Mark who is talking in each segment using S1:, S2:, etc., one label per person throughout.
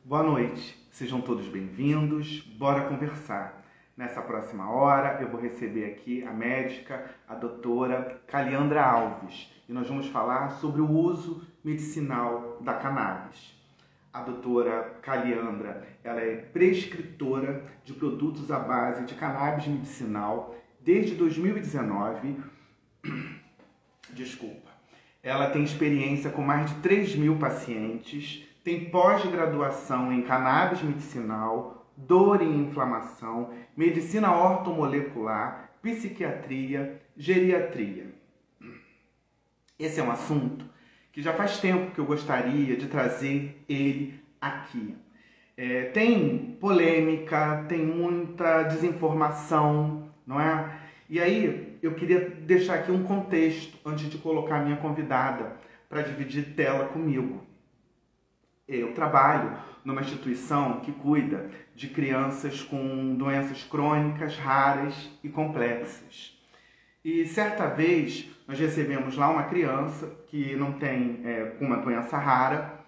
S1: Boa noite, sejam todos bem-vindos, bora conversar. Nessa próxima hora eu vou receber aqui a médica, a doutora Caliandra Alves, e nós vamos falar sobre o uso medicinal da cannabis. A doutora Caliandra, ela é prescritora de produtos à base de cannabis medicinal desde 2019. Ela tem experiência com mais de 3.000 pacientes, tem pós-graduação em cannabis medicinal, dor e inflamação, medicina ortomolecular, psiquiatria, geriatria. Esse é um assunto que já faz tempo que eu gostaria de trazer ele aqui. Tem polêmica, tem muita desinformação, não é? E aí eu queria deixar aqui um contexto antes de colocar a minha convidada para dividir tela comigo. Eu trabalho numa instituição que cuida de crianças com doenças crônicas, raras e complexas. E certa vez nós recebemos lá uma criança que não tem uma doença rara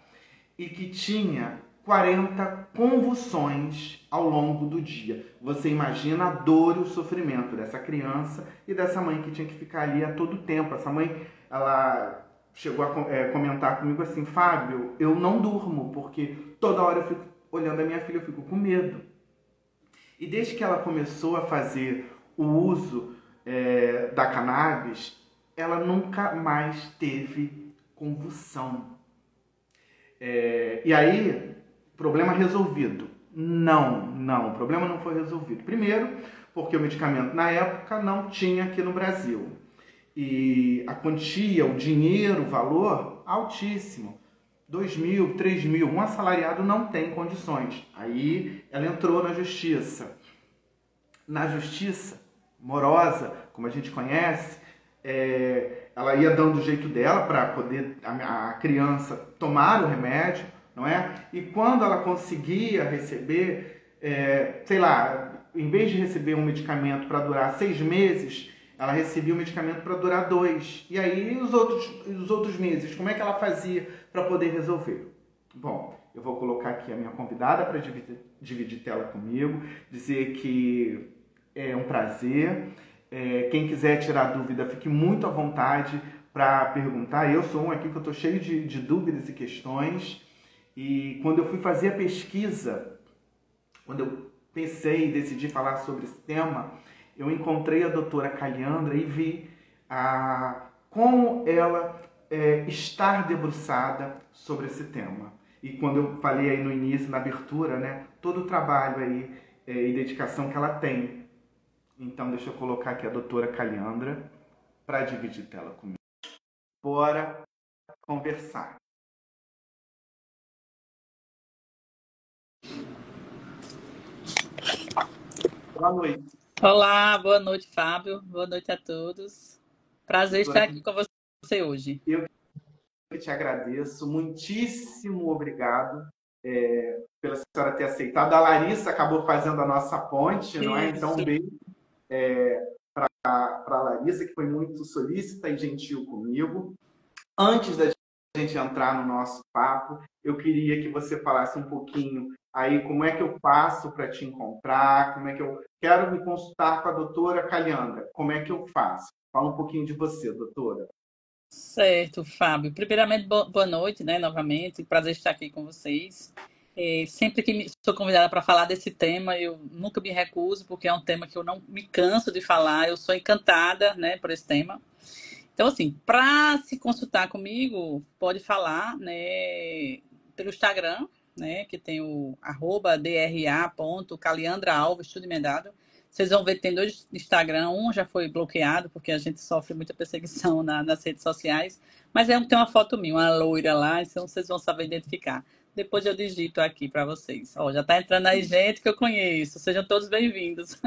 S1: e que tinha 40 convulsões ao longo do dia. Você imagina a dor e o sofrimento dessa criança e dessa mãe que tinha que ficar ali a todo tempo. Essa mãe, ela chegou a comentar comigo assim: Fábio, eu não durmo porque toda hora eu fico olhando a minha filha, eu fico com medo. E desde que ela começou a fazer o uso da cannabis, ela nunca mais teve convulsão. E aí, problema resolvido? Não, o problema não foi resolvido. Primeiro, porque o medicamento na época não tinha aqui no Brasil. E a quantia, o dinheiro, o valor, altíssimo. 2.000, 3.000, um assalariado não tem condições. Aí ela entrou na justiça. Na justiça morosa, como a gente conhece, ela ia dando o jeito dela para poder a criança tomar o remédio, não é? E quando ela conseguia receber, sei lá, em vez de receber um medicamento para durar 6 meses, ela recebia o medicamento para durar 2. E aí os outros meses, como é que ela fazia para poder resolver? Bom, eu vou colocar aqui a minha convidada para dividir tela comigo, dizer que é um prazer. Quem quiser tirar dúvida, fique muito à vontade para perguntar. Eu sou um aqui que eu estou cheio de dúvidas e questões. E quando eu fui fazer a pesquisa, quando eu pensei e decidi falar sobre esse tema, eu encontrei a doutora Caliandra e vi como ela estar debruçada sobre esse tema. E quando eu falei aí no início, na abertura, né, todo o trabalho aí e dedicação que ela tem. Então, deixa eu colocar aqui a doutora Caliandra para dividir tela comigo. Bora conversar. Boa noite.
S2: Olá, boa noite, Fábio. Boa noite a todos. Prazer
S1: Doutora,
S2: estar aqui com você hoje.
S1: Eu que te agradeço. Muitíssimo obrigado pela senhora ter aceitado. A Larissa acabou fazendo a nossa ponte, não é? Então, um beijo para a Larissa, que foi muito solícita e gentil comigo. Antes da gente entrar no nosso papo, eu queria que você falasse um pouquinho aí como é que eu faço para te encontrar, como é que eu quero me consultar com a doutora Caliandra, como é que eu faço? Fala um pouquinho de você, doutora.
S2: Certo, Fábio. Primeiramente, boa noite, né, novamente. Prazer estar aqui com vocês. Sempre que sou convidada para falar desse tema, eu nunca me recuso, porque é um tema que eu não me canso de falar. Eu sou encantada, né, por esse tema. Então, assim, para se consultar comigo, pode falar, né, pelo Instagram, né, que tem o @dra.caliandraalves, tudo emendado. Vocês vão ver que tem 2 Instagram, um já foi bloqueado, porque a gente sofre muita perseguição nas redes sociais, mas tem uma foto minha, uma loira lá, então vocês vão saber identificar. Depois eu digito aqui para vocês. Ó, já está entrando aí gente que eu conheço, sejam todos bem-vindos.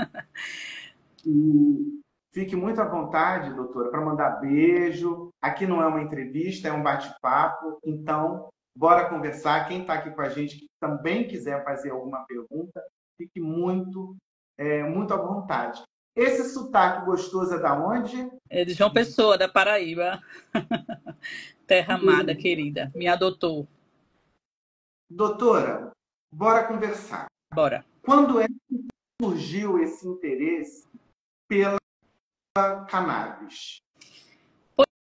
S1: E fique muito à vontade, doutora, para mandar beijo. Aqui não é uma entrevista, é um bate-papo. Então, bora conversar. Quem está aqui com a gente, que também quiser fazer alguma pergunta, fique muito à vontade. Esse sotaque gostoso é da onde?
S2: É de João Pessoa, da Paraíba. Terra amada, querida. Me adotou.
S1: Doutora, Bora conversar.
S2: Bora.
S1: Quando é que surgiu esse interesse pela cannabis?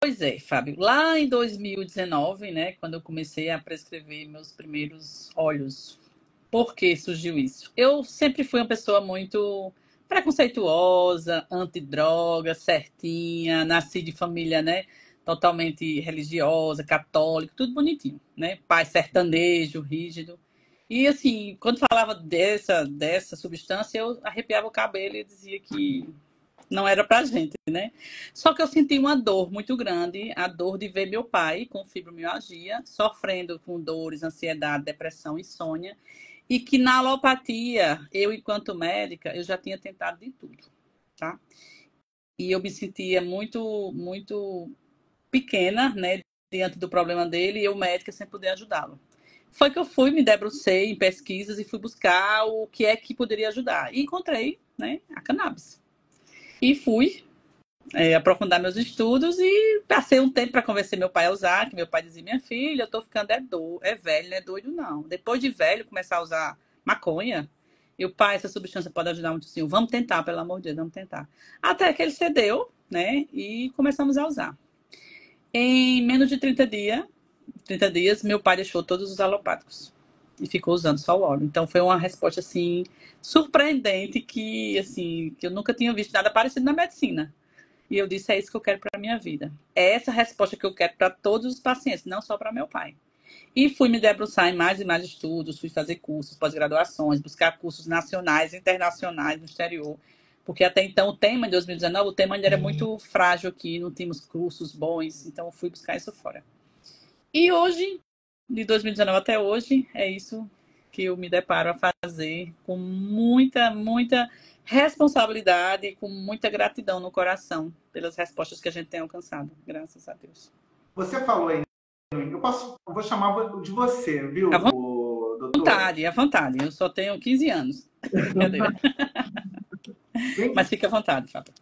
S2: Pois é, Fábio. Lá em 2019, né, quando eu comecei a prescrever meus primeiros óleos. Por que surgiu isso? Eu sempre fui uma pessoa muito preconceituosa, antidroga, certinha, nasci de família, né, totalmente religiosa, católica, tudo bonitinho, né? Pai sertanejo, rígido. E assim, quando falava dessa substância, eu arrepiava o cabelo e dizia que não era pra gente, né? Só que eu senti uma dor muito grande, a dor de ver meu pai com fibromialgia, sofrendo com dores, ansiedade, depressão, insônia, e que na alopatia, eu enquanto médica, eu já tinha tentado de tudo, tá? E eu me sentia muito pequena, né, diante do problema dele, e eu médica sem poder ajudá-lo. Foi que eu fui, me debrucei em pesquisas e fui buscar o que é que poderia ajudar. E encontrei, né, a cannabis. E fui aprofundar meus estudos e passei um tempo para convencer meu pai a usar, que meu pai dizia, minha filha, eu tô ficando é velho, não é doido não. Depois de velho, começar a usar maconha, e o pai, essa substância pode ajudar muito sim, vamos tentar, pelo amor de Deus, vamos tentar. Até que ele cedeu, né, e começamos a usar. Em menos de 30 dias, meu pai deixou todos os alopáticos e ficou usando só o óleo. Então foi uma resposta assim surpreendente que assim, que eu nunca tinha visto nada parecido na medicina. E eu disse, é isso que eu quero para minha vida. É essa resposta que eu quero para todos os pacientes, não só para meu pai. E fui me debruçar em mais e mais estudos, fui fazer cursos, pós-graduações, buscar cursos nacionais, internacionais no exterior. Porque até então, o tema em 2019, o tema ainda era muito frágil aqui, não tínhamos cursos bons, então eu fui buscar isso fora. E hoje, de 2019 até hoje, é isso que eu me deparo a fazer com muita responsabilidade e com muita gratidão no coração pelas respostas que a gente tem alcançado. Graças a Deus.
S1: Você falou aí, eu vou chamar de você, viu,
S2: À
S1: doutora?
S2: à vontade. Eu só tenho 15 anos. Brincadeira.
S1: Bem,
S2: Mas fique à vontade, Fábio.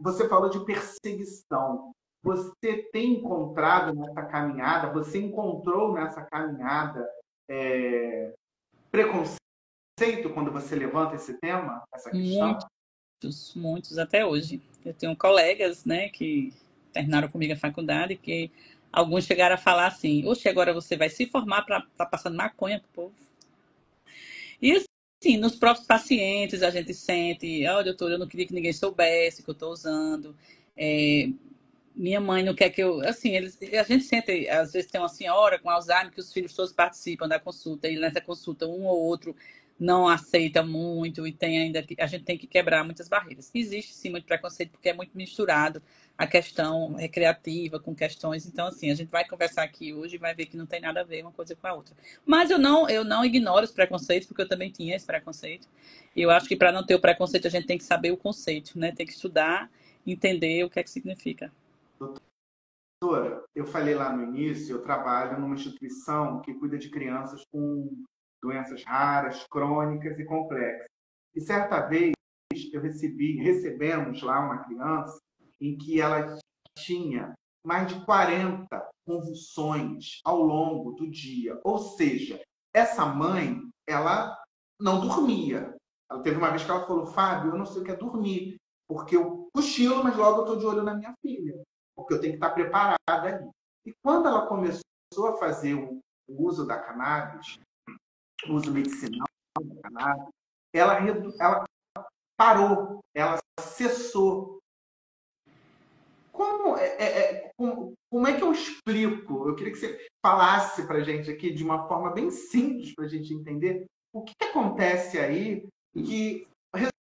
S1: você falou de perseguição. Você tem encontrado nessa caminhada, você encontrou nessa caminhada preconceito quando você levanta esse tema, essa questão?
S2: Muitos até hoje. Eu tenho colegas, né, que terminaram comigo a faculdade, que alguns chegaram a falar assim, oxe, agora você vai se formar para estar passando maconha pro povo. E assim, nos próprios pacientes a gente sente, olha, doutor, eu não queria que ninguém soubesse que eu estou usando. É, minha mãe não quer que eu. Assim, a gente sente, às vezes tem uma senhora com Alzheimer que os filhos todos participam da consulta, e nessa consulta um ou outro não aceita muito, e tem ainda que. A gente tem que quebrar muitas barreiras. Existe sim muito preconceito, porque é muito misturado a questão recreativa com questões. Então, assim, a gente vai conversar aqui hoje e vai ver que não tem nada a ver uma coisa com a outra. Mas eu não ignoro os preconceitos, porque eu também tinha esse preconceito. E eu acho que para não ter o preconceito, a gente tem que saber o conceito, né? Tem que estudar, entender o que é que significa.
S1: Doutora, eu falei lá no início, eu trabalho numa instituição que cuida de crianças com doenças raras, crônicas e complexas. E certa vez recebemos lá uma criança em que ela tinha mais de 40 convulsões ao longo do dia. Ou seja, essa mãe, ela não dormia. Ela teve uma vez que ela falou, Fábio, eu não sei o que é dormir, porque eu cochilo, mas logo eu estou de olho na minha filha, porque eu tenho que estar preparada ali. E quando ela começou a fazer o uso da cannabis, o uso medicinal da cannabis, ela parou, ela cessou. Como é que eu explico? Eu queria que você falasse para a gente aqui de uma forma bem simples para a gente entender o que acontece aí que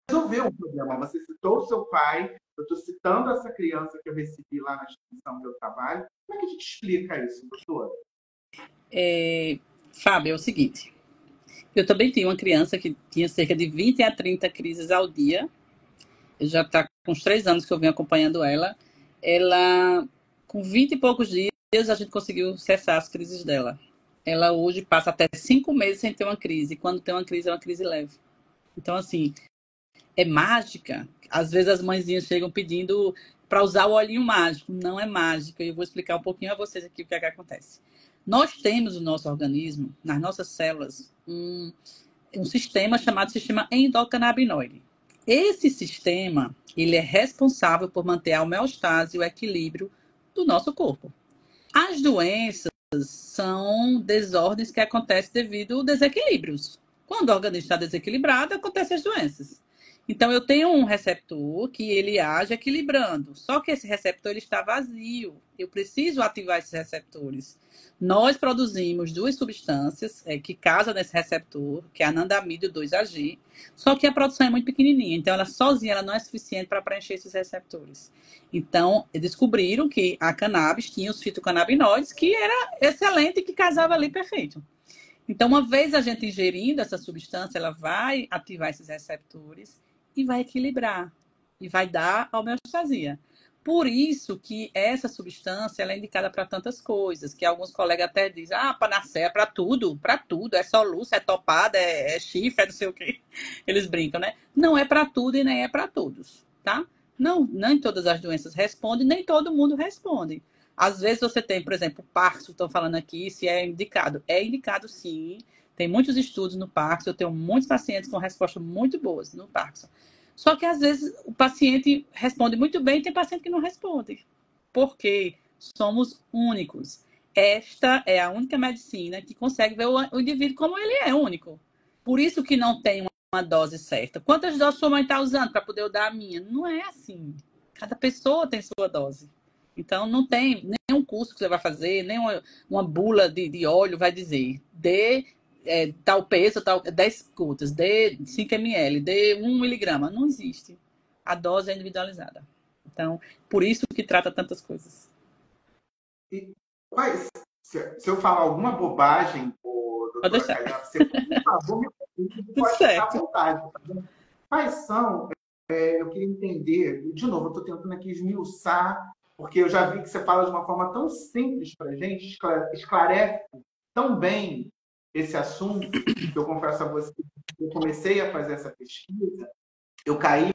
S1: resolveu o problema. Você citou o seu pai, eu estou citando essa criança que eu recebi lá na instituição que eu trabalho. Como é que a gente explica isso, doutor?
S2: Fábio, é o seguinte. Eu também tinha uma criança que tinha cerca de 20 a 30 crises ao dia. Já está com uns 3 anos que eu venho acompanhando ela. Ela, com 20 e poucos dias, a gente conseguiu cessar as crises dela. Ela hoje passa até 5 meses sem ter uma crise. E quando tem uma crise, é uma crise leve. Então, assim, é mágica. Às vezes as mãezinhas chegam pedindo para usar o olhinho mágico. Não é mágica. Eu vou explicar um pouquinho a vocês aqui o que é que acontece. Nós temos no nosso organismo, nas nossas células, um sistema chamado sistema endocannabinoide. Esse sistema, ele é responsável por manter a homeostase e o equilíbrio do nosso corpo. As doenças são desordens que acontecem devido a desequilíbrios. Quando o organismo está desequilibrado, acontecem as doenças. Então, eu tenho um receptor que ele age equilibrando. Só que esse receptor ele está vazio. Eu preciso ativar esses receptores. Nós produzimos duas substâncias que casam nesse receptor, que é a anandamida 2-AG. Só que a produção é muito pequenininha. Então, ela sozinha ela não é suficiente para preencher esses receptores. Então, descobriram que a cannabis tinha os fitocannabinoides, que era excelente e que casava ali perfeito. Então, uma vez a gente ingerindo essa substância, ela vai ativar esses receptores e vai equilibrar. E vai dar a homeostasia. Por isso que essa substância ela é indicada para tantas coisas, que alguns colegas até dizem, panaceia é para tudo, é soluço, é topada, é chifre, é não sei o quê. Eles brincam, né? Não é para tudo e nem é para todos, tá? Não, nem todas as doenças respondem, nem todo mundo responde. Às vezes você tem, por exemplo, o Parkinson, estão falando aqui, se é indicado. É indicado sim. Tem muitos estudos no Parkinson, eu tenho muitos pacientes com respostas muito boas no Parkinson. Só que às vezes o paciente responde muito bem e tem paciente que não responde. Porque somos únicos. Esta é a única medicina que consegue ver o indivíduo como ele é único. Por isso que não tem uma dose certa. Quantas doses sua mãe está usando para poder eu dar a minha? Não é assim. Cada pessoa tem sua dose. Então, não tem nenhum curso que você vai fazer, nem uma bula de óleo vai dizer dê tal peso, tal, 10 gotas, dê 5 ml, dê 1 miligrama. Não existe. A dose é individualizada. Então, por isso que trata tantas coisas.
S1: E se eu falar alguma bobagem,
S2: Pode
S1: doutora
S2: deixar.
S1: Caiana, você, por favor, pode ficar à
S2: Certo.
S1: vontade. Quais são, eu queria entender, de novo, eu estou tentando aqui esmiuçar, porque eu já vi que você fala de uma forma tão simples para a gente, esclarece tão bem esse assunto, que eu confesso a você, eu comecei a fazer essa pesquisa, eu caí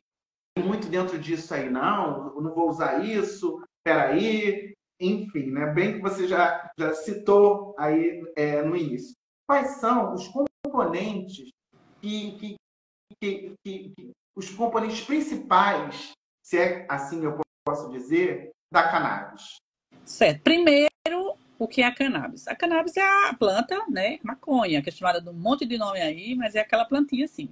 S1: muito dentro disso aí, não, eu não vou usar isso, peraí, enfim, né? Bem que você já citou aí no início. Quais são os componentes que, os componentes principais, se é assim eu posso dizer, da cannabis?
S2: Certo. Primeiro, o que é a cannabis? A cannabis é a planta, né? Maconha, que é chamada de um monte de nome aí, mas é aquela plantinha assim.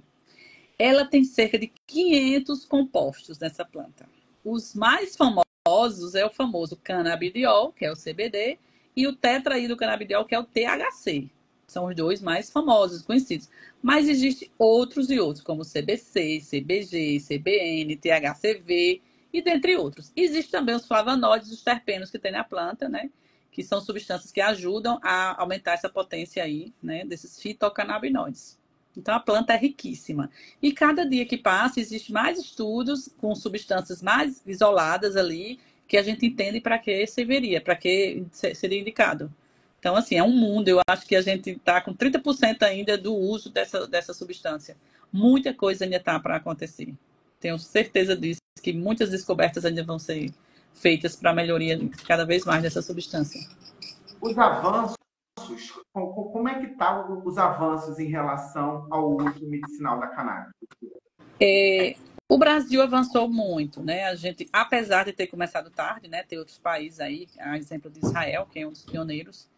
S2: Ela tem cerca de 500 compostos nessa planta. Os mais famosos é o famoso canabidiol, que é o CBD, e o tetraidrocanabidiol, que é o THC. São os dois mais famosos, conhecidos. Mas existem outros e outros, como CBC, CBG, CBN, THCV e dentre outros. Existem também os flavonoides, os terpenos que tem na planta, né? Que são substâncias que ajudam a aumentar essa potência aí, né? Desses fitocannabinoides. Então, a planta é riquíssima. E cada dia que passa, existe mais estudos com substâncias mais isoladas ali, que a gente entende para que serviria, para que seria indicado. Então, assim, é um mundo. Eu acho que a gente está com 30% ainda do uso dessa substância. Muita coisa ainda está para acontecer. Tenho certeza disso, que muitas descobertas ainda vão ser feitas para a melhoria cada vez mais dessa substância.
S1: Os avanços, como é que estão os avanços em relação ao uso medicinal da cannabis?
S2: O Brasil avançou muito, né? A gente, apesar de ter começado tarde, né? Tem outros países aí, a exemplo de Israel, que é um dos pioneiros,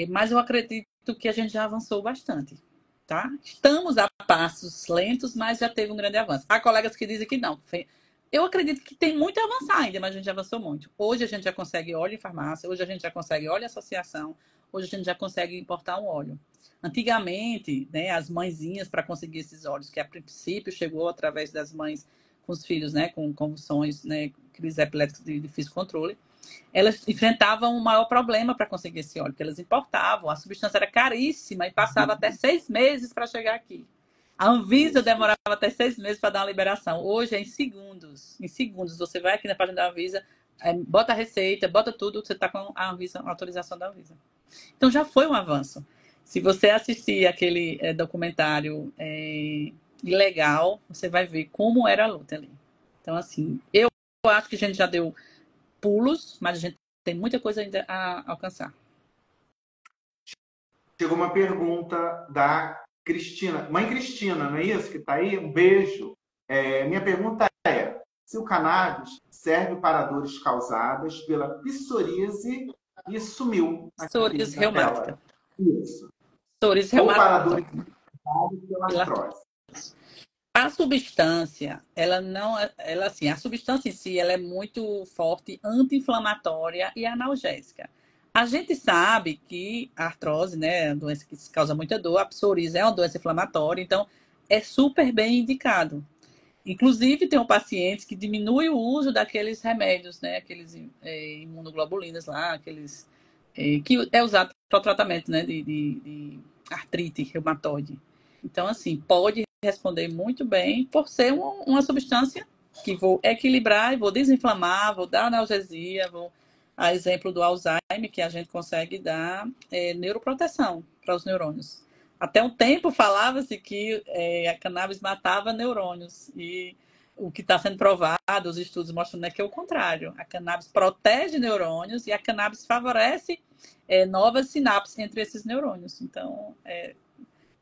S2: mas eu acredito que a gente já avançou bastante, tá? Estamos a passos lentos, mas já teve um grande avanço. Há colegas que dizem que não. Eu acredito que tem muito a avançar ainda, mas a gente já avançou muito. Hoje a gente já consegue óleo em farmácia, hoje a gente já consegue óleo em associação, hoje a gente já consegue importar um óleo. Antigamente, né, as mãezinhas para conseguir esses óleos, que a princípio chegou através das mães com os filhos, né, com convulsões, né, crises epiléticas de difícil controle, elas enfrentavam um maior problema para conseguir esse óleo, porque elas importavam, a substância era caríssima e passava até 6 meses para chegar aqui. A Anvisa demorava até 6 meses para dar uma liberação. Hoje é em segundos. Em segundos, você vai aqui na página da Anvisa, bota a receita, bota tudo, você está com a Anvisa, a autorização da Anvisa. Então já foi um avanço. Se você assistir aquele documentário ilegal, você vai ver como era a luta ali. Então, assim, eu acho que a gente já deu pulos, mas a gente tem muita coisa ainda a alcançar.
S1: Chegou uma pergunta da Cristina. Mãe Cristina, não é isso que está aí? Um beijo. Minha pergunta é: se o cannabis serve para dores causadas pela psoríase e sumiu aqui
S2: Psoríase
S1: na
S2: reumática.
S1: tela. Isso.
S2: Psoríase
S1: Ou para dores
S2: reumática.
S1: causadas pela artrose.
S2: A substância, ela não, ela assim, a substância em si, ela é muito forte, anti-inflamatória e analgésica. A gente sabe que a artrose, né, é uma doença que causa muita dor, a psoríase é uma doença inflamatória, então é super bem indicado. Inclusive, tem um paciente que diminui o uso daqueles remédios, né, aqueles imunoglobulinas lá, aqueles que é usado para o tratamento, né, de artrite reumatoide. Então, assim, pode responder muito bem por ser uma substância que vou equilibrar e vou desinflamar, vou dar analgesia, a exemplo do Alzheimer, que a gente consegue dar neuroproteção para os neurônios. Até um tempo falava-se que a cannabis matava neurônios e o que está sendo provado, os estudos mostram, né, que é o contrário. A cannabis protege neurônios e a cannabis favorece novas sinapses entre esses neurônios. Então,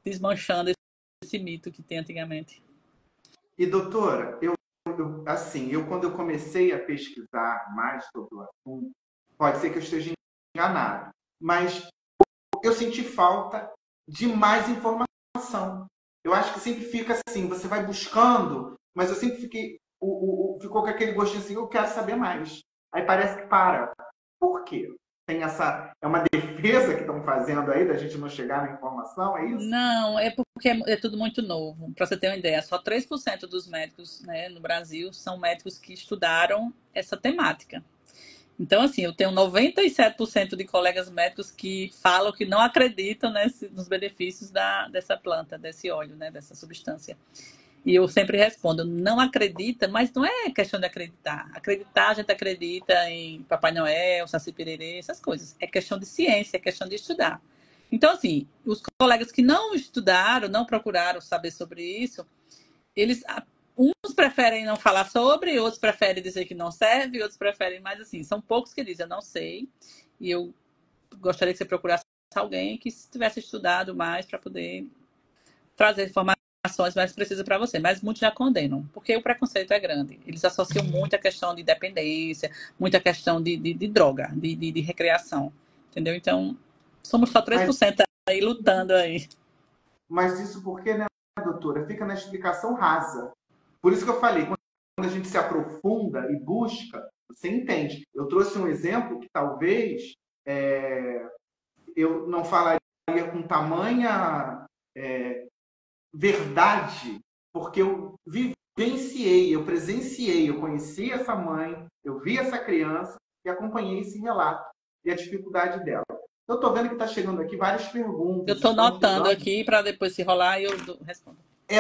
S2: desmanchando esse mito que tem antigamente.
S1: E, doutora, eu quando eu comecei a pesquisar mais sobre o assunto, pode ser que eu esteja enganado, mas eu senti falta de mais informação. Eu acho que sempre fica assim, você vai buscando, mas eu sempre fiquei, ficou com aquele gostinho assim, eu quero saber mais. Aí parece que para. Por quê? Tem é uma defesa que estão fazendo aí da gente não chegar na informação, é isso?
S2: Não, é porque é tudo muito novo. Para você ter uma ideia, só 3% dos médicos, né, no Brasil são médicos que estudaram essa temática. Então, assim, eu tenho 97% de colegas médicos que falam que não acreditam nos benefícios dessa planta, desse óleo, né, dessa substância. E eu sempre respondo, não acredita, mas não é questão de acreditar. Acreditar, a gente acredita em Papai Noel, Saci Pererê, essas coisas. É questão de ciência, é questão de estudar. Então, assim, os colegas que não estudaram, não procuraram saber sobre isso, eles uns preferem não falar sobre, outros preferem dizer que não serve, outros preferem, mas assim, são poucos que dizem, eu não sei. E eu gostaria que você procurasse alguém que tivesse estudado mais para poder trazer informações mais precisas para você. Mas muitos já condenam, porque o preconceito é grande. Eles associam muito a questão de dependência, muita questão de droga, de recreação. Entendeu? Então, somos só três
S1: Mas,
S2: por cento aí lutando aí.
S1: mas isso porque, né, doutora, fica na explicação rasa. Por isso que eu falei, quando a gente se aprofunda e busca, você entende. Eu trouxe um exemplo que talvez eu não falaria com tamanha verdade, porque eu vivenciei, eu presenciei, eu conheci essa mãe, eu vi essa criança e acompanhei esse relato e a dificuldade dela. Eu estou vendo que está chegando aqui várias
S2: Eu
S1: perguntas,
S2: estou
S1: estão
S2: notando
S1: chegando.
S2: aqui para depois se rolar e eu respondo.
S1: É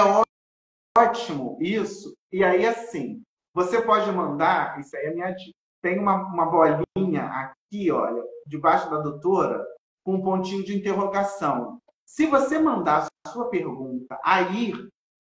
S1: ótimo isso. E aí, assim, você pode mandar, isso aí é minha dica. Tem uma bolinha aqui, olha, debaixo da doutora, com um pontinho de interrogação. Se você mandar a sua pergunta aí,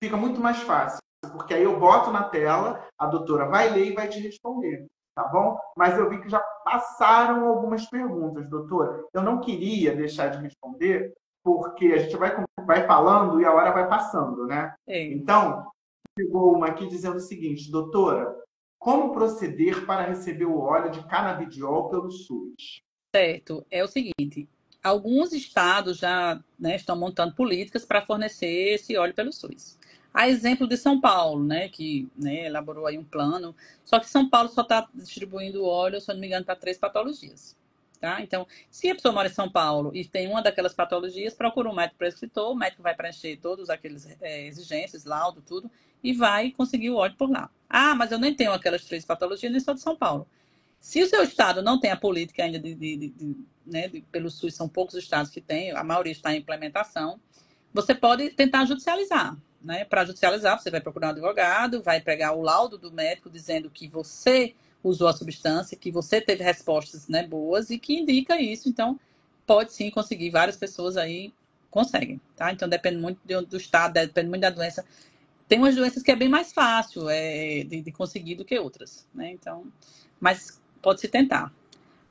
S1: fica muito mais fácil, porque aí eu boto na tela, a doutora vai ler e vai te responder, tá bom? Mas eu vi que já passaram algumas perguntas, doutora. Eu não queria deixar de responder, porque a gente vai falando e a hora vai passando, né?
S2: Ei,
S1: Então, chegou uma aqui dizendo o seguinte, doutora, como proceder para receber o óleo de canabidiol pelo SUS?
S2: certo. É o seguinte, alguns estados já, né, estão montando políticas para fornecer esse óleo pelo SUS. A exemplo de São Paulo, né, que né, elaborou aí um plano, só que São Paulo só está distribuindo óleo, se eu não me engano, para 3 patologias. Tá? Então, se a pessoa mora em São Paulo e tem uma daquelas patologias, procura um médico prescritor, o médico vai preencher todos aqueles exigências, laudo, tudo, e vai conseguir o óleo por lá. Ah, mas eu nem tenho aquelas 3 patologias, nem sou de São Paulo. Se o seu estado não tem a política ainda né, pelo SUS, são poucos estados que têm, a maioria está em implementação, você pode tentar judicializar. Né? Para judicializar, você vai procurar um advogado, vai pegar o laudo do médico dizendo que você usou a substância, que você teve respostas, né, boas e que indica isso. Então, pode sim conseguir. Várias pessoas aí conseguem. Tá? Então, depende muito do estado, depende muito da doença. Tem umas doenças que é bem mais fácil de conseguir do que outras. Né? Então, mas pode se tentar.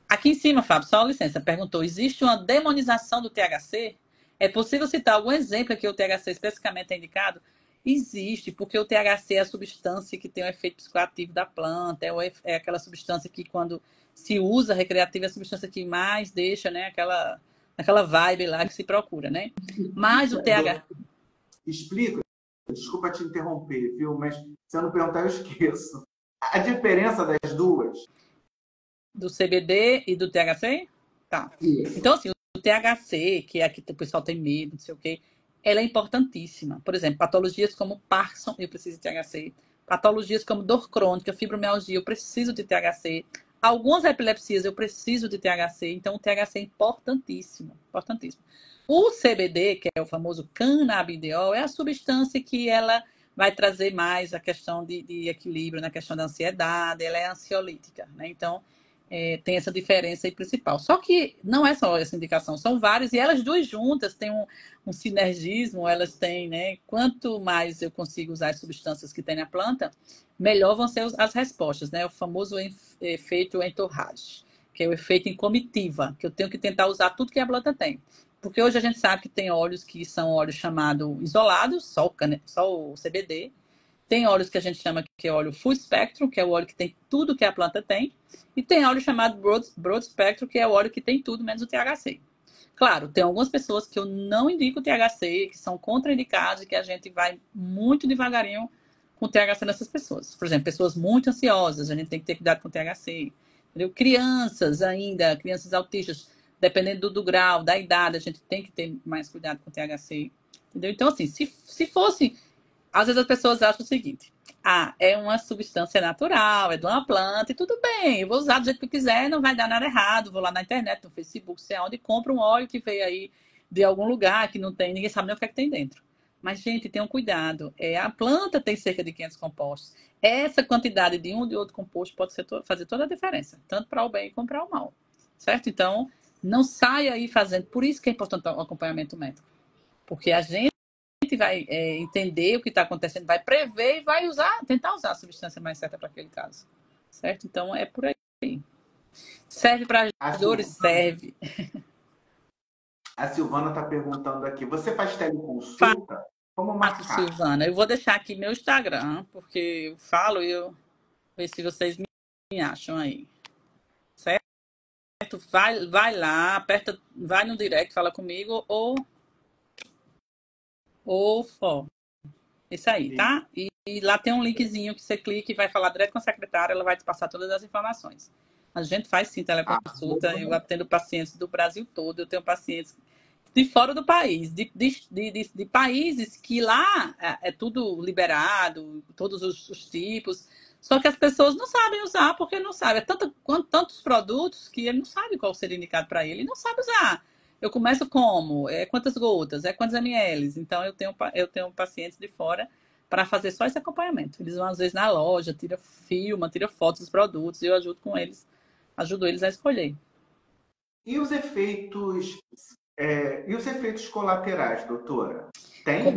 S2: Aqui em cima, Fábio, só licença, perguntou: existe uma demonização do THC? É possível citar algum exemplo que o THC especificamente é indicado? Existe, porque o THC é a substância que tem o efeito psicoativo da planta, é aquela substância que, quando se usa recreativa, é a substância que mais deixa, né, aquela vibe lá que se procura, né? Mas o THC...
S1: Explica, desculpa te interromper, viu? Mas se eu não perguntar, eu esqueço. A diferença das duas?
S2: Do CBD e do THC? Tá.
S1: Isso.
S2: Então, assim, o THC, que é aqui o pessoal tem medo, não sei o quê, ela é importantíssima. Por exemplo, patologias como Parkinson, eu preciso de THC. Patologias como dor crônica, fibromialgia, eu preciso de THC. Algumas epilepsias, eu preciso de THC. Então, o THC é importantíssimo. Importantíssimo. O CBD, que é o famoso canabidiol, é a substância que ela vai trazer mais a questão de equilíbrio na questão da ansiedade, ela é ansiolítica, né? Então, tem essa diferença aí principal. Só que não é só essa indicação, são várias, e elas duas juntas têm um sinergismo, elas têm, né? Quanto mais eu consigo usar as substâncias que tem na planta, melhor vão ser as respostas, né? O famoso efeito entourage, que é o efeito em comitiva, que eu tenho que tentar usar tudo que a planta tem. Porque hoje a gente sabe que tem óleos que são óleos chamados isolados, só o CBD. Tem óleos que a gente chama que é óleo full spectrum, que é o óleo que tem tudo que a planta tem. E tem óleo chamado broad spectrum, que é o óleo que tem tudo menos o THC. Claro, tem algumas pessoas que eu não indico o THC, que são contraindicadas e que a gente vai muito devagarinho com o THC nessas pessoas. Por exemplo, pessoas muito ansiosas, a gente tem que ter cuidado com o THC. Entendeu? Crianças ainda, crianças autistas, dependendo do grau, da idade, a gente tem que ter mais cuidado com o THC. Entendeu? Então, assim, se fosse... Às vezes as pessoas acham o seguinte: é uma substância natural, é de uma planta, e tudo bem, eu vou usar do jeito que eu quiser, não vai dar nada errado. Vou lá na internet, no Facebook, sei onde, compro um óleo que veio aí de algum lugar que não tem, ninguém sabe nem o que é que tem dentro. Mas, gente, tenham cuidado. A planta tem cerca de 500 compostos. Essa quantidade de um ou de outro composto pode fazer toda a diferença, tanto para o bem como para o mal. Certo? Então, não saia aí fazendo. Por isso que é importante o acompanhamento médico. Porque a gente vai entender o que está acontecendo, vai prever e vai tentar usar a substância mais certa para aquele caso. Certo? Então, é por aí. Serve para as dores? Serve.
S1: A Silvana está perguntando aqui, você faz teleconsulta? Como
S2: Faço,
S1: marcar?
S2: Silvana. Eu vou deixar aqui meu Instagram, porque eu falo e eu ver se vocês me acham aí. Certo? Vai lá, aperta, vai no direct, fala comigo, ou isso aí, tá? E lá tem um linkzinho que você clica e vai falar direto com a secretária, ela vai te passar todas as informações. A gente faz sim teleconsulta, eu atendo pacientes do Brasil todo, eu tenho pacientes de fora do país, de países que lá é tudo liberado, todos os tipos, só que as pessoas não sabem usar porque não sabem. É tantos produtos que ele não sabe qual seria indicado para ele, e não sabe usar. Eu começo como? Quantas gotas? Quantos ml? Então, eu tenho pacientes de fora para fazer só esse acompanhamento. Eles vão, às vezes, na loja, tira fotos dos produtos e eu ajudo eles a escolher.
S1: E os efeitos, e os efeitos colaterais, doutora?
S2: Como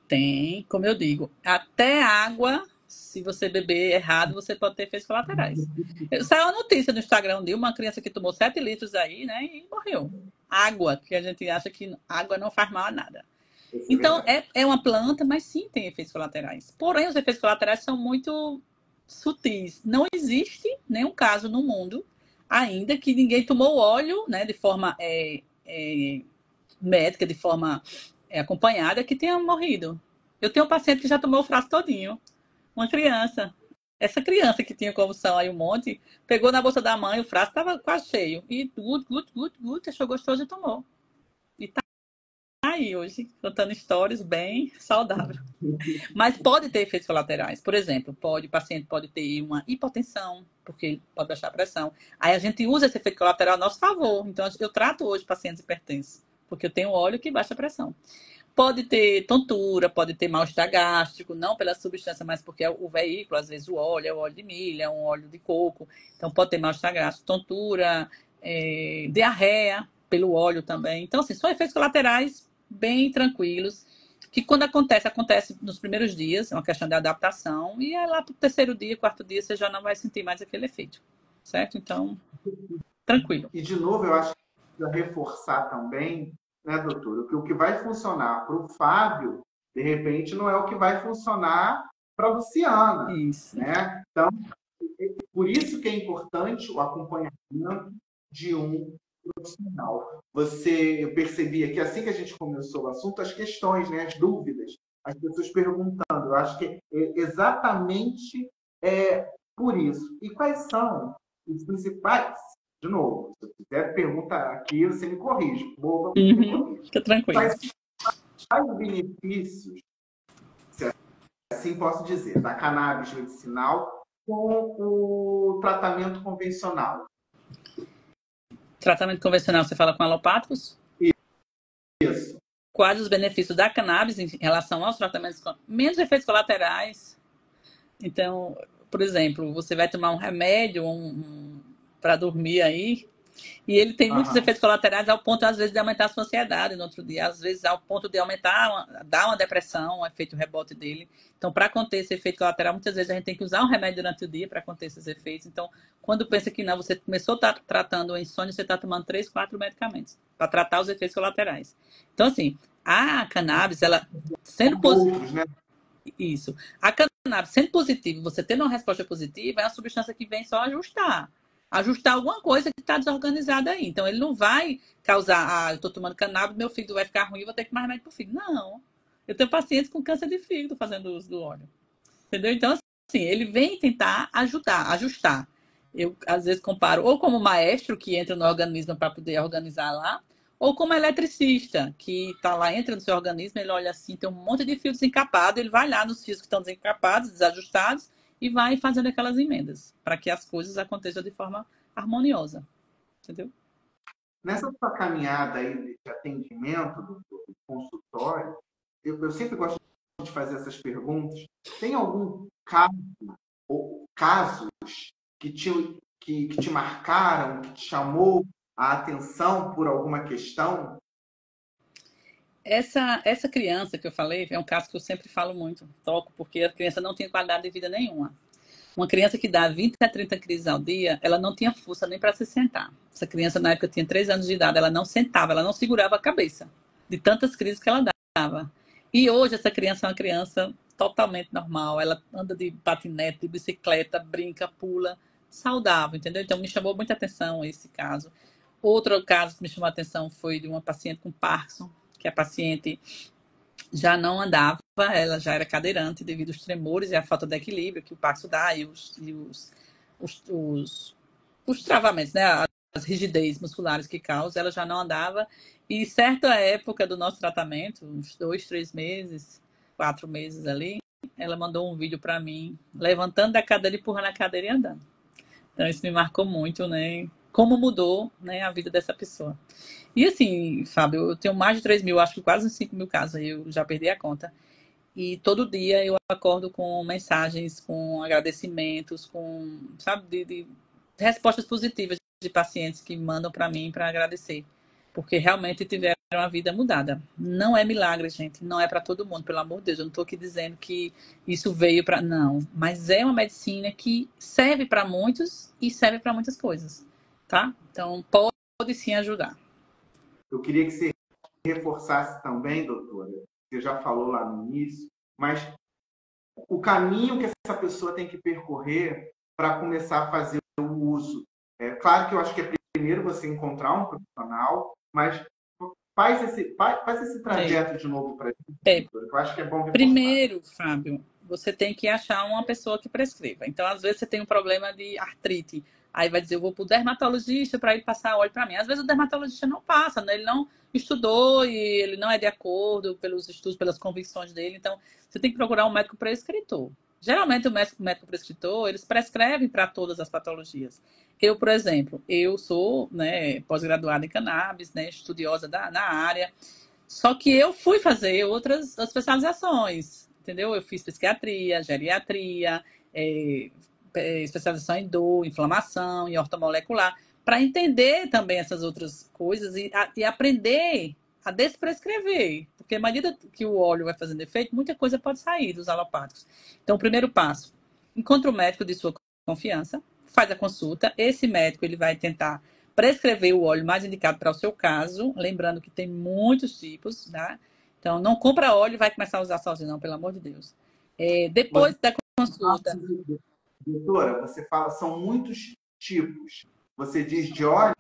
S1: Tem?
S2: eu, como eu digo, até água, se você beber errado, você pode ter efeitos colaterais. Saiu uma notícia no Instagram de uma criança que tomou 7 litros aí, né, e morreu. Água, que a gente acha que água não faz mal a nada.
S1: Isso é
S2: Então,
S1: verdade.
S2: é uma planta, mas sim tem efeitos colaterais. Porém, os efeitos colaterais são muito sutis. Não existe nenhum caso no mundo ainda que ninguém tomou óleo, né, de forma médica, de forma acompanhada, que tenha morrido. Eu tenho um paciente que já tomou o frasco todinho. Uma criança. Essa criança que tinha convulsão aí um monte, pegou na bolsa da mãe, o frasco estava quase cheio. E achou gostoso e tomou. E tá aí hoje, contando histórias bem saudável. Mas pode ter efeitos colaterais. Por exemplo, o paciente pode ter uma hipotensão, porque ele pode baixar a pressão. Aí a gente usa esse efeito colateral a nosso favor. Então, eu trato hoje pacientes hipertensos, porque eu tenho óleo que baixa a pressão. Pode ter tontura, pode ter mal-estar gástrico, não pela substância, mas porque é o veículo, às vezes o óleo é o óleo de milho, é um óleo de coco. Então, pode ter mal-estar gástrico, tontura, diarreia pelo óleo também. Então, assim, são efeitos colaterais bem tranquilos, que quando acontece nos primeiros dias, é uma questão de adaptação, e é lá para o terceiro dia, quarto dia, você já não vai sentir mais aquele efeito, certo? Então, tranquilo.
S1: E, de novo, eu acho que precisa reforçar também né, doutor? O que vai funcionar para o Fábio, de repente, não é o que vai funcionar para a Luciana,
S2: Isso.
S1: né? Então, por isso que é importante o acompanhamento de um profissional. Eu percebia que assim que a gente começou o assunto, as questões, né, as dúvidas, as pessoas perguntando, eu acho que é exatamente por isso. E quais são os principais? De novo, se eu quiser perguntar aqui, você me corrige. Boba, você me corrige.
S2: Fica tranquilo.
S1: Quais benefícios, se assim posso dizer, da cannabis medicinal com o tratamento convencional?
S2: Tratamento convencional, você fala com alopáticos?
S1: Isso.
S2: Quais os benefícios da cannabis em relação aos tratamentos com menos efeitos colaterais? Então, por exemplo, você vai tomar um remédio para dormir aí, e ele tem muitos efeitos colaterais ao ponto, às vezes, de aumentar a sua ansiedade no outro dia, às vezes ao ponto de dar uma depressão, um efeito rebote dele. Então, para conter esse efeito colateral, muitas vezes a gente tem que usar um remédio durante o dia para conter esses efeitos. Então, quando pensa que não, você começou tratando o insônia, você está tomando 3, 4 medicamentos para tratar os efeitos colaterais. Então, assim, a cannabis, ela sendo positiva,
S1: né?
S2: Isso. A cannabis sendo positivo, você tendo uma resposta positiva, é uma substância que vem só ajustar alguma coisa que está desorganizada aí. Então, ele não vai causar, eu estou tomando cannabis, meu fígado vai ficar ruim, eu vou ter que tomar remédio para o fígado. Não. Eu tenho pacientes com câncer de fígado fazendo uso do óleo. Entendeu? Então, assim, ele vem tentar ajustar. Eu, às vezes, comparo ou como maestro que entra no organismo para poder organizar lá, ou como eletricista, que está lá, entra no seu organismo, ele olha assim, tem um monte de fios desencapados, ele vai lá nos fios que estão desencapados, desajustados, e vai fazendo aquelas emendas, para que as coisas aconteçam de forma harmoniosa. Entendeu?
S1: Nessa sua caminhada aí de atendimento do consultório, eu sempre gosto de fazer essas perguntas. Tem algum caso ou casos que te marcaram, que te chamou a atenção por alguma questão?
S2: Essa criança que eu falei é um caso que eu sempre falo muito, toco, porque a criança não tem qualidade de vida nenhuma. Uma criança que dá 20 a 30 crises ao dia, ela não tinha força nem para se sentar. Essa criança, na época, tinha 3 anos de idade, ela não sentava, ela não segurava a cabeça, de tantas crises que ela dava. E hoje, essa criança é uma criança totalmente normal. Ela anda de patinete, de bicicleta, brinca, pula, saudável, entendeu? Então, me chamou muita atenção esse caso. Outro caso que me chamou a atenção foi de uma paciente com Parkinson, que a paciente já não andava, ela já era cadeirante devido aos tremores e à falta de equilíbrio que o Parkinson dá e os travamentos, né? As rigidez musculares que causa, ela já não andava. E certa época do nosso tratamento, uns 2, 3 meses, 4 meses ali, ela mandou um vídeo para mim, levantando da cadeira, empurrando a cadeira e andando. Então isso me marcou muito, né? Como mudou, né, a vida dessa pessoa. E assim, Fábio, eu tenho mais de 3 mil, acho que quase 5 mil casos, eu já perdi a conta. E todo dia eu acordo com mensagens, com agradecimentos, com, sabe, de respostas positivas de pacientes que mandam para mim para agradecer. Porque realmente tiveram a vida mudada. Não é milagre, gente. Não é para todo mundo, pelo amor de Deus. Eu não estou aqui dizendo que isso veio para. Não. Mas é uma medicina que serve para muitos e serve para muitas coisas. Tá? Então, pode sim ajudar.
S1: Eu queria que você reforçasse também, doutora, você já falou lá no início, mas o caminho que essa pessoa tem que percorrer para começar a fazer o uso. Claro que eu acho que é primeiro você encontrar um profissional, mas faz esse trajeto de novo para gente, doutora, que eu acho que é bom reforçar.
S2: Primeiro, Fábio, você tem que achar uma pessoa que prescreva. Então, às vezes, você tem um problema de artrite. Aí vai dizer, eu vou para o dermatologista para ele passar óleo para mim. Às vezes o dermatologista não passa, né? Ele não estudou e ele não é de acordo pelos estudos, pelas convicções dele. Então, você tem que procurar um médico prescritor. Geralmente, o médico prescritor, eles prescrevem para todas as patologias. Eu, por exemplo, eu sou, né, pós-graduada em cannabis, né, estudiosa na área. Só que eu fui fazer outras especializações, entendeu? Eu fiz psiquiatria, geriatria, especialização em dor, inflamação, em ortomolecular, para entender também essas outras coisas e aprender a desprescrever. Porque à medida que o óleo vai fazendo efeito, muita coisa pode sair dos alopáticos. Então, o primeiro passo, encontre o médico de sua confiança, faz a consulta. Esse médico ele vai tentar prescrever o óleo mais indicado para o seu caso, lembrando que tem muitos tipos, tá? Então, não compra óleo e vai começar a usar sozinho, não, pelo amor de Deus.
S1: Você,
S2: Depois da consulta
S1: doutora, você fala, são muitos tipos. Você diz de óleo?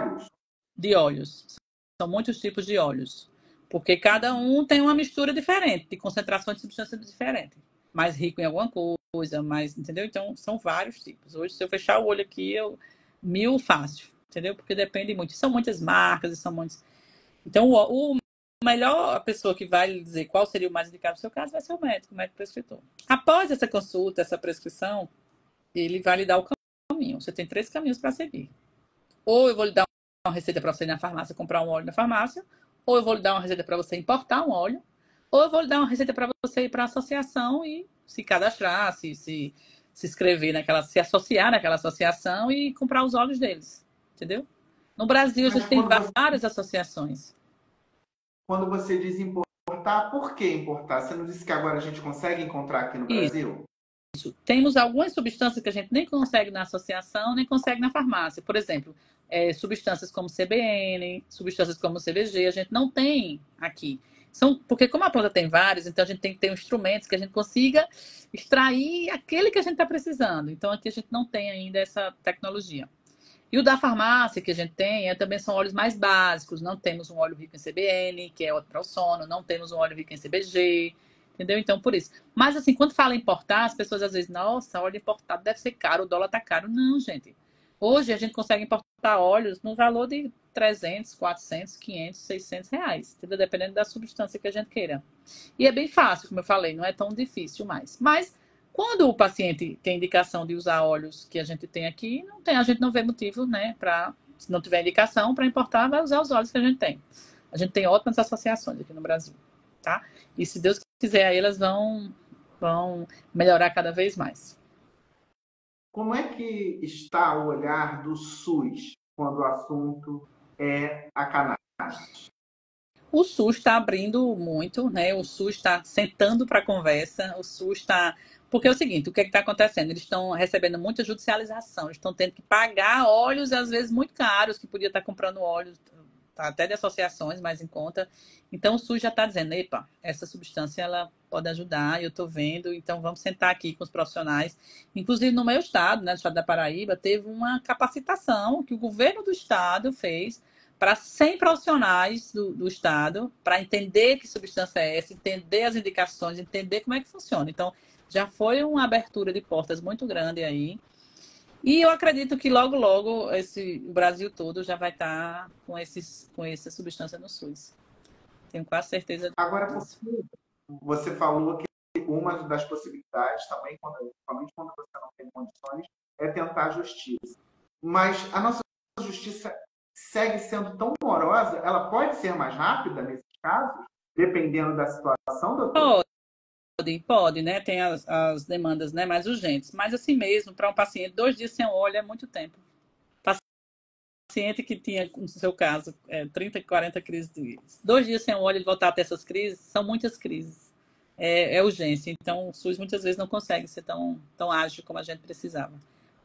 S2: de óleos, são muitos tipos de óleos, porque cada um tem uma mistura diferente, de concentração de substância diferente, mais rico em alguma coisa, mais, entendeu? Então, são vários tipos. Hoje, se eu fechar o olho aqui, eu mil fácil, entendeu? Porque depende muito. São muitas marcas e são muitos. Então, o melhor a pessoa que vai lhe dizer qual seria o mais indicado no seu caso vai ser o médico prescritor. Após essa consulta, essa prescrição, ele vai lhe dar o caminho. Você tem 3 caminhos para seguir. Ou eu vou lhe dar uma receita para você ir na farmácia comprar um óleo na farmácia, ou eu vou lhe dar uma receita para você importar um óleo, ou eu vou lhe dar uma receita para você ir para a associação e se cadastrar, se inscrever naquela, se associar naquela associação e comprar os óleos deles. Entendeu? No Brasil, a
S1: Mas
S2: gente tem várias associações.
S1: quando você diz importar, por que importar? Você não disse que agora a gente consegue encontrar aqui no
S2: Isso.
S1: Brasil?
S2: Temos algumas substâncias que a gente nem consegue na associação, nem consegue na farmácia. Por exemplo, substâncias como CBN, substâncias como CBG, a gente não tem aqui. Porque como a planta tem vários, então a gente tem que ter instrumentos que a gente consiga extrair aquele que a gente está precisando. Então aqui a gente não tem ainda essa tecnologia. E o da farmácia que a gente tem também são óleos mais básicos. Não temos um óleo rico em CBN, que é para o sono, não temos um óleo rico em CBG, entendeu? Então, por isso. Mas, assim, quando fala em importar, as pessoas às vezes, nossa, óleo importado deve ser caro, o dólar tá caro. Não, gente. Hoje a gente consegue importar óleos no valor de 300, 400, 500, 600 reais, entendeu? Dependendo da substância que a gente queira. E é bem fácil, como eu falei, não é tão difícil mais. Mas quando o paciente tem indicação de usar óleos que a gente tem aqui, a gente não vê motivo, né, se não tiver indicação para importar, vai usar os óleos que a gente tem. A gente tem ótimas associações aqui no Brasil, tá? E se Deus quiser, aí elas vão melhorar cada vez mais.
S1: Como é que está o olhar do SUS quando o assunto é a cannabis?
S2: O SUS está abrindo muito, né? O SUS está sentando para conversa, o SUS está. Porque é o seguinte, o que está acontecendo? Eles estão recebendo muita judicialização, eles estão tendo que pagar óleos, às vezes, muito caros, que podia estar comprando óleos, tá, até de associações mais em conta. Então, o SUS já está dizendo, epa, essa substância ela pode ajudar, eu estou vendo, então vamos sentar aqui com os profissionais. Inclusive, no meu estado, né, no estado da Paraíba, teve uma capacitação que o governo do estado fez para 100 profissionais do estado, para entender que substância é essa, entender as indicações, entender como é que funciona. Então, já foi uma abertura de portas muito grande aí. E eu acredito que logo, logo, o Brasil todo já vai estar com essa substância no SUS. Tenho quase certeza
S1: Agora,
S2: disso.
S1: você falou que uma das possibilidades também, principalmente quando você não tem condições, é tentar a justiça. Mas a nossa justiça segue sendo tão morosa, ela pode ser mais rápida nesses casos, dependendo da situação, doutor?
S2: Pode, né? Tem as demandas, né, mais urgentes. Mas assim mesmo, para um paciente, 2 dias sem óleo é muito tempo. Paciente que tinha, no seu caso, 30, 40 crises, 2 dias sem óleo e voltar a ter essas crises, são muitas crises. É urgência. Então, o SUS muitas vezes não consegue ser tão ágil como a gente precisava.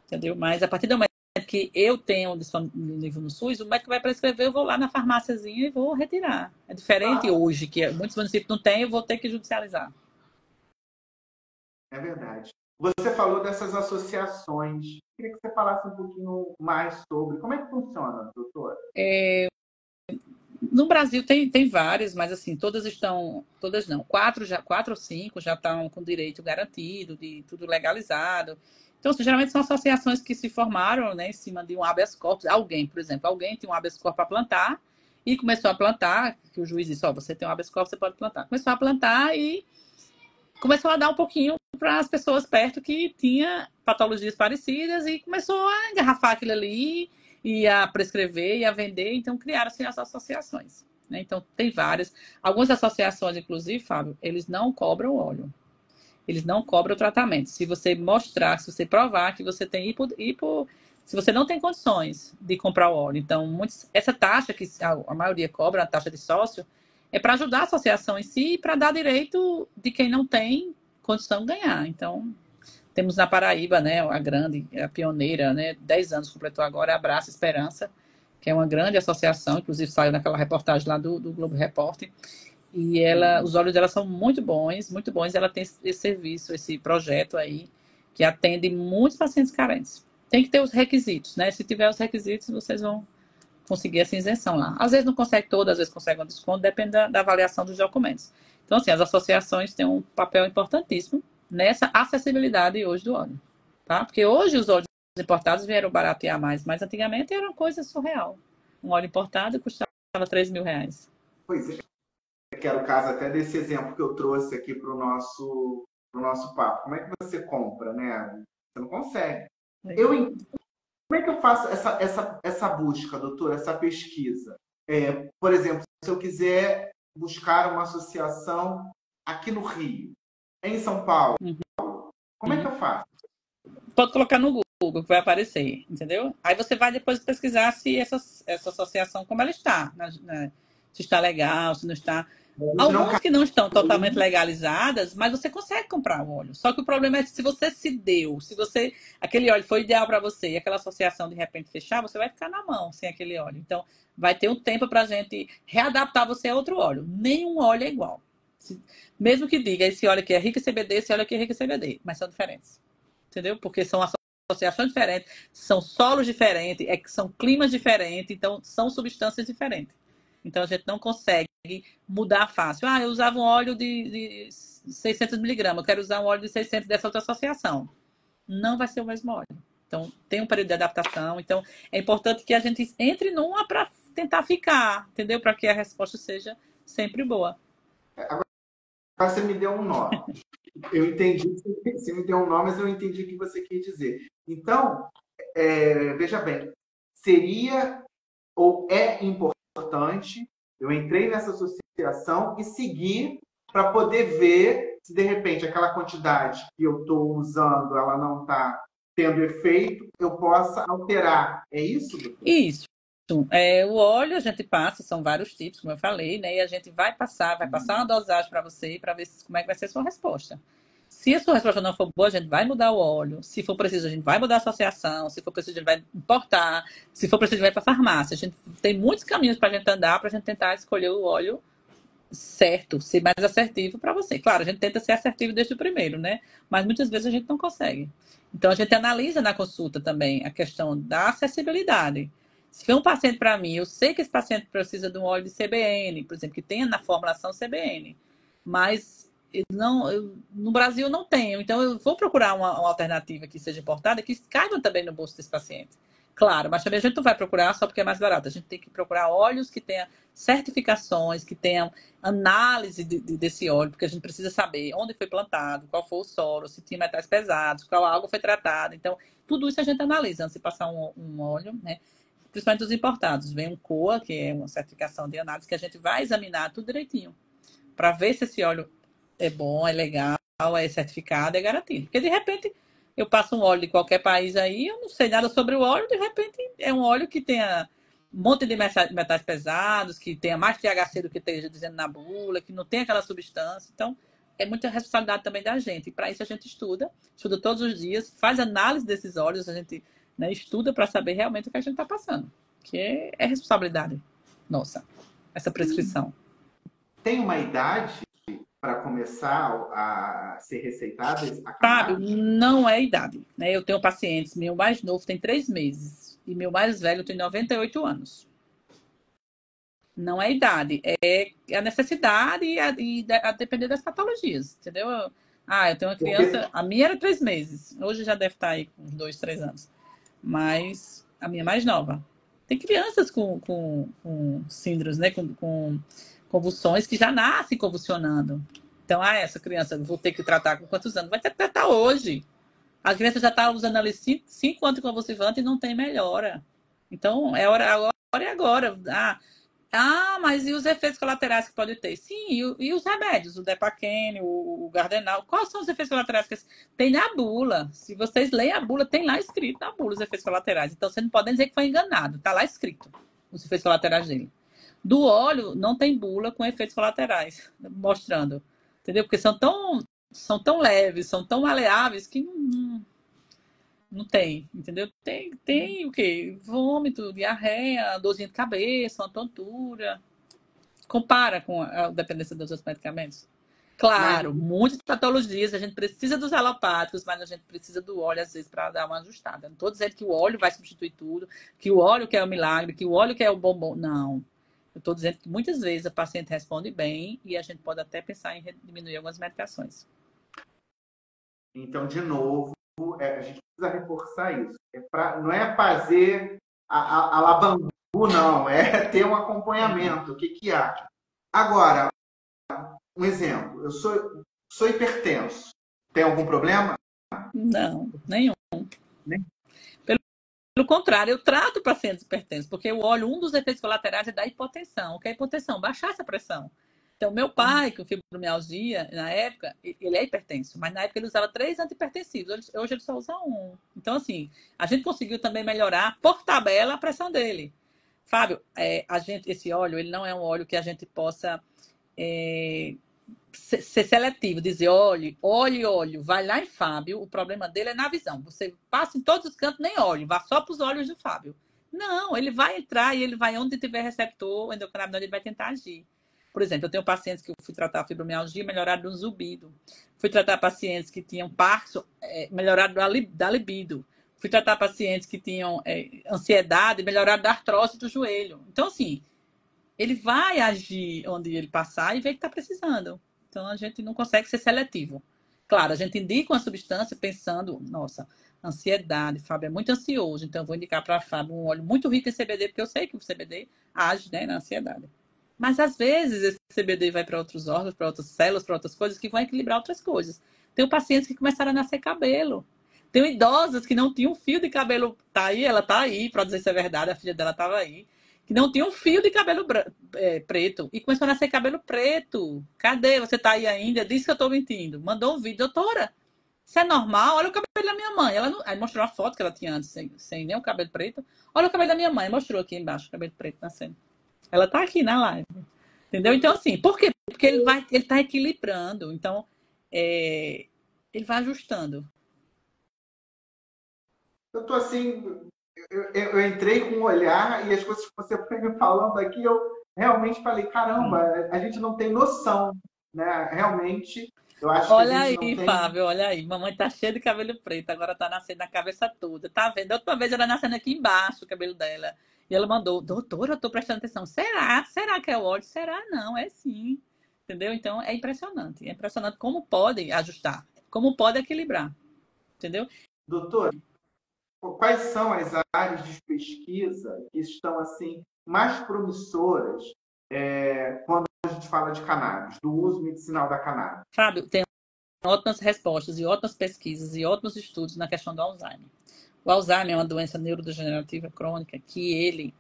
S2: Entendeu? Mas a partir do momento que eu tenho disponível no SUS, o médico vai prescrever, eu vou lá na farmáciazinha e vou retirar. É diferente hoje, que muitos municípios não têm, eu vou ter que judicializar.
S1: É verdade. Você falou dessas associações. Queria que você falasse um pouquinho mais sobre como é que funciona, doutora.
S2: No Brasil tem várias, mas assim, todas não. 4 ou 5 já estão com direito garantido, de tudo legalizado. Então, assim, geralmente são associações que se formaram, né, em cima de um habeas corpus. Alguém, por exemplo, alguém tem um habeas corpus para plantar e começou a plantar, que o juiz disse, você tem um habeas corpus, você pode plantar. Começou a plantar e começou a dar um pouquinho para as pessoas perto que tinha patologias parecidas e começou a engarrafar aquilo ali e a prescrever e a vender. Então, criaram-se as associações. Né? Então, tem várias. Algumas associações, inclusive, Fábio, eles não cobram óleo. Eles não cobram o tratamento. Se você mostrar, se você provar que você tem se você não tem condições de comprar o óleo. Então, essa taxa que a maioria cobra, a taxa de sócio, é para ajudar a associação em si e para dar direito de quem não tem condição de ganhar. Então, temos na Paraíba, né, a grande, a pioneira, né, 10 anos completou agora, Abraça Esperança, que é uma grande associação, inclusive saiu naquela reportagem lá do Globo Repórter. E os olhos dela são muito bons, muito bons. Ela tem esse serviço, esse projeto aí, que atende muitos pacientes carentes. Tem que ter os requisitos, né? Se tiver os requisitos, vocês vão conseguir essa isenção lá. Às vezes não consegue todas, às vezes consegue um desconto, depende da avaliação dos documentos. Então, assim, as associações têm um papel importantíssimo nessa acessibilidade hoje do óleo, tá? Porque hoje os óleos importados vieram baratear mais, mas antigamente era uma coisa surreal. Um óleo importado custava R$ 3.000.
S1: Pois é, que era o caso até desse exemplo que eu trouxe aqui para o nosso papo. Como é que você compra, né? Você não consegue. Eu, como é que eu faço essa busca, doutora, essa pesquisa? Por exemplo, se eu quiser buscar uma associação aqui no Rio, em São Paulo, como é que eu faço?
S2: Pode colocar no Google que vai aparecer, entendeu? Aí você vai depois pesquisar se essa associação, como ela está, se está legal, se não está. Algumas que não estão totalmente legalizadas, mas você consegue comprar o óleo. Só que o problema é que se você aquele óleo foi ideal para você e aquela associação de repente fechar, você vai ficar na mão sem aquele óleo. Então, vai ter um tempo para a gente readaptar você a outro óleo. Nenhum óleo é igual. Mesmo que diga, esse óleo aqui é rico em CBD, esse óleo aqui é rico em CBD, mas são diferentes. Entendeu? Porque são associações diferentes, são solos diferentes, são climas diferentes, então são substâncias diferentes. Então a gente não consegue mudar fácil. Eu usava um óleo de 600 miligramas, eu quero usar um óleo de 600 dessa outra associação. Não vai ser o mesmo óleo. Então tem um período de adaptação. Então é importante que a gente entre numa para tentar ficar, entendeu? Para que a resposta seja sempre boa.
S1: Agora você me deu um nó. Eu entendi, você me deu um nó, mas eu entendi o que você quis dizer. Então, veja bem, seria ou é importante eu entrei nessa associação e seguir para poder ver se de repente aquela quantidade que eu estou usando ela não está tendo efeito, eu possa alterar. É isso, doutor?
S2: Isso. O óleo a gente passa, são vários tipos, como eu falei, né? E a gente vai passar uma dosagem para você para ver como é que vai ser a sua resposta. Se a sua resposta não for boa, a gente vai mudar o óleo. Se for preciso, a gente vai mudar a associação. Se for preciso, a gente vai importar. Se for preciso, a gente vai para a farmácia. A gente tem muitos caminhos para a gente andar, para a gente tentar escolher o óleo certo, ser mais assertivo para você. Claro, a gente tenta ser assertivo desde o primeiro, né? Mas muitas vezes a gente não consegue. Então, a gente analisa na consulta também a questão da acessibilidade. Se for um paciente para mim, eu sei que esse paciente precisa de um óleo de CBN, por exemplo, que tenha na formulação CBN, mas no Brasil não tenho. Então, eu vou procurar uma alternativa que seja importada, que caiba também no bolso desse paciente. Claro, mas também a gente não vai procurar só porque é mais barato. A gente tem que procurar óleos que tenham certificações, que tenham análise desse óleo, porque a gente precisa saber onde foi plantado, qual foi o solo, se tinha metais pesados, qual água foi tratada. Então, tudo isso a gente analisa antes de passar um óleo, né? Principalmente os importados. Vem um COA, que é uma certificação de análise, que a gente vai examinar tudo direitinho, para ver se esse óleo é bom, é legal, é certificado, é garantido. Porque, de repente, eu passo um óleo de qualquer país aí, eu não sei nada sobre o óleo, de repente é um óleo que tenha um monte de metais pesados, que tenha mais THC do que esteja dizendo na bula, que não tem aquela substância. Então, é muita responsabilidade também da gente. E para isso a gente estuda todos os dias, faz análise desses óleos, a gente, né, estuda para saber realmente o que a gente está passando. Que é responsabilidade nossa, essa prescrição.
S1: Tem uma idade para começar a ser receitado a
S2: Fábio,
S1: cannabis?
S2: não é idade, né? Eu tenho pacientes, meu mais novo tem 3 meses e meu mais velho tem 98 anos. Não é idade, é a necessidade e a depender das patologias, entendeu? Eu tenho uma criança, a minha era 3 meses, hoje já deve estar aí com uns 2, 3 anos, mas a minha é mais nova. Tem crianças com síndromes, né? Com convulsões que já nascem convulsionando. Então, essa criança, vou ter que tratar com quantos anos? Vai ter que tratar hoje. A criança já está usando ali 5 anticonvulsivantes e não tem melhora. Então, é hora agora e agora. Mas e os efeitos colaterais que pode ter? Sim, e os remédios? O Depaquene, o Gardenal. Quais são os efeitos colaterais que tem na bula? Se vocês leem a bula, tem lá escrito na bula os efeitos colaterais. Então, você não pode dizer que foi enganado. Está lá escrito os efeitos colaterais dele. Do óleo, não tem bula com efeitos colaterais, mostrando. Entendeu? Porque são tão leves, são tão maleáveis que Não tem, entendeu? Tem o quê? Vômito, diarreia, dorzinha de cabeça, uma tontura. Compara com a dependência dos outros medicamentos.
S1: Mas,
S2: Claro, muitas patologias, a gente precisa dos alopáticos, mas a gente precisa do óleo, às vezes, para dar uma ajustada. Não estou dizendo que o óleo vai substituir tudo, que o óleo que é o milagre, que o óleo que é o bombom. Não. Eu estou dizendo que muitas vezes a paciente responde bem e a gente pode até pensar em diminuir algumas medicações.
S1: então, de novo, a gente precisa reforçar isso. Não é fazer a labangu, não. É ter um acompanhamento. O que que há? Agora, um exemplo. Eu sou hipertenso. Tem algum problema?
S2: Não, nenhum.
S1: Nem.
S2: Pelo contrário, eu trato pacientes hipertensos, porque o óleo, um dos efeitos colaterais é da hipotensão. O que é hipotensão? Baixar essa pressão. Então, meu pai, com fibromialgia, na época, ele é hipertenso, mas na época ele usava 3 antihipertensivos, hoje ele só usa um. Então, assim, a gente conseguiu também melhorar, por tabela, a pressão dele. Fábio, esse óleo, ele não é um óleo que a gente possa ser seletivo, dizer, olhe, vai lá em Fábio, o problema dele é na visão. Você passa em todos os cantos, nem olhe, vá só para os olhos do Fábio. Não, ele vai entrar e ele vai onde tiver receptor endocannabinoide, ele vai tentar agir. Por exemplo, eu tenho pacientes que eu fui tratar fibromialgia, melhoraram do zumbido. Fui tratar pacientes que tinham Parkinson, melhoraram da libido. Fui tratar pacientes que tinham ansiedade, melhoraram da artrose do joelho. Então, assim, ele vai agir onde ele passar e ver que está precisando. Então, a gente não consegue ser seletivo. Claro, a gente indica uma substância pensando, nossa, ansiedade, Fábio é muito ansioso, então eu vou indicar para Fábio um óleo muito rico em CBD, porque eu sei que o CBD age, né, na ansiedade. Mas, às vezes, esse CBD vai para outros órgãos, para outras células, para outras coisas, que vão equilibrar outras coisas. Tenho pacientes que começaram a nascer cabelo. Tenho idosas que não tinham um fio de cabelo. Tá aí, ela tá aí, para dizer se é verdade, a filha dela estava aí que não tinha um fio de cabelo preto. E começou a nascer cabelo preto. Cadê? Você tá aí ainda? Disse que eu tô mentindo. Mandou um vídeo. Doutora, isso é normal? Olha o cabelo da minha mãe. Ela não... Aí mostrou a foto que ela tinha antes, sem nem o cabelo preto. Olha o cabelo da minha mãe. Mostrou aqui embaixo o cabelo preto nascendo. Ela tá aqui na live. Entendeu? Então, assim, por quê? Porque ele tá equilibrando. Então, ele vai ajustando.
S1: Eu tô assim, eu entrei com um olhar e as coisas que você foi me falando aqui, eu realmente falei, caramba, a gente não tem noção, né? Realmente, eu acho que a
S2: Olha
S1: gente não
S2: aí,
S1: tem.
S2: Fábio, olha aí. Mamãe tá cheia de cabelo preto, agora tá nascendo na cabeça toda. Tá vendo? Da última vez era nascendo aqui embaixo o cabelo dela. E ela mandou, doutora, eu tô prestando atenção. Será? Será que é o óleo? Será? Não, é sim. Entendeu? Então é impressionante. É impressionante como pode ajustar, como pode equilibrar. Entendeu?
S1: Doutor, quais são as áreas de pesquisa que estão assim mais promissoras quando a gente fala de cannabis, do uso medicinal da cannabis?
S2: Fábio, tem ótimas respostas e ótimas pesquisas e ótimos estudos na questão do Alzheimer. O Alzheimer é uma doença neurodegenerativa crônica que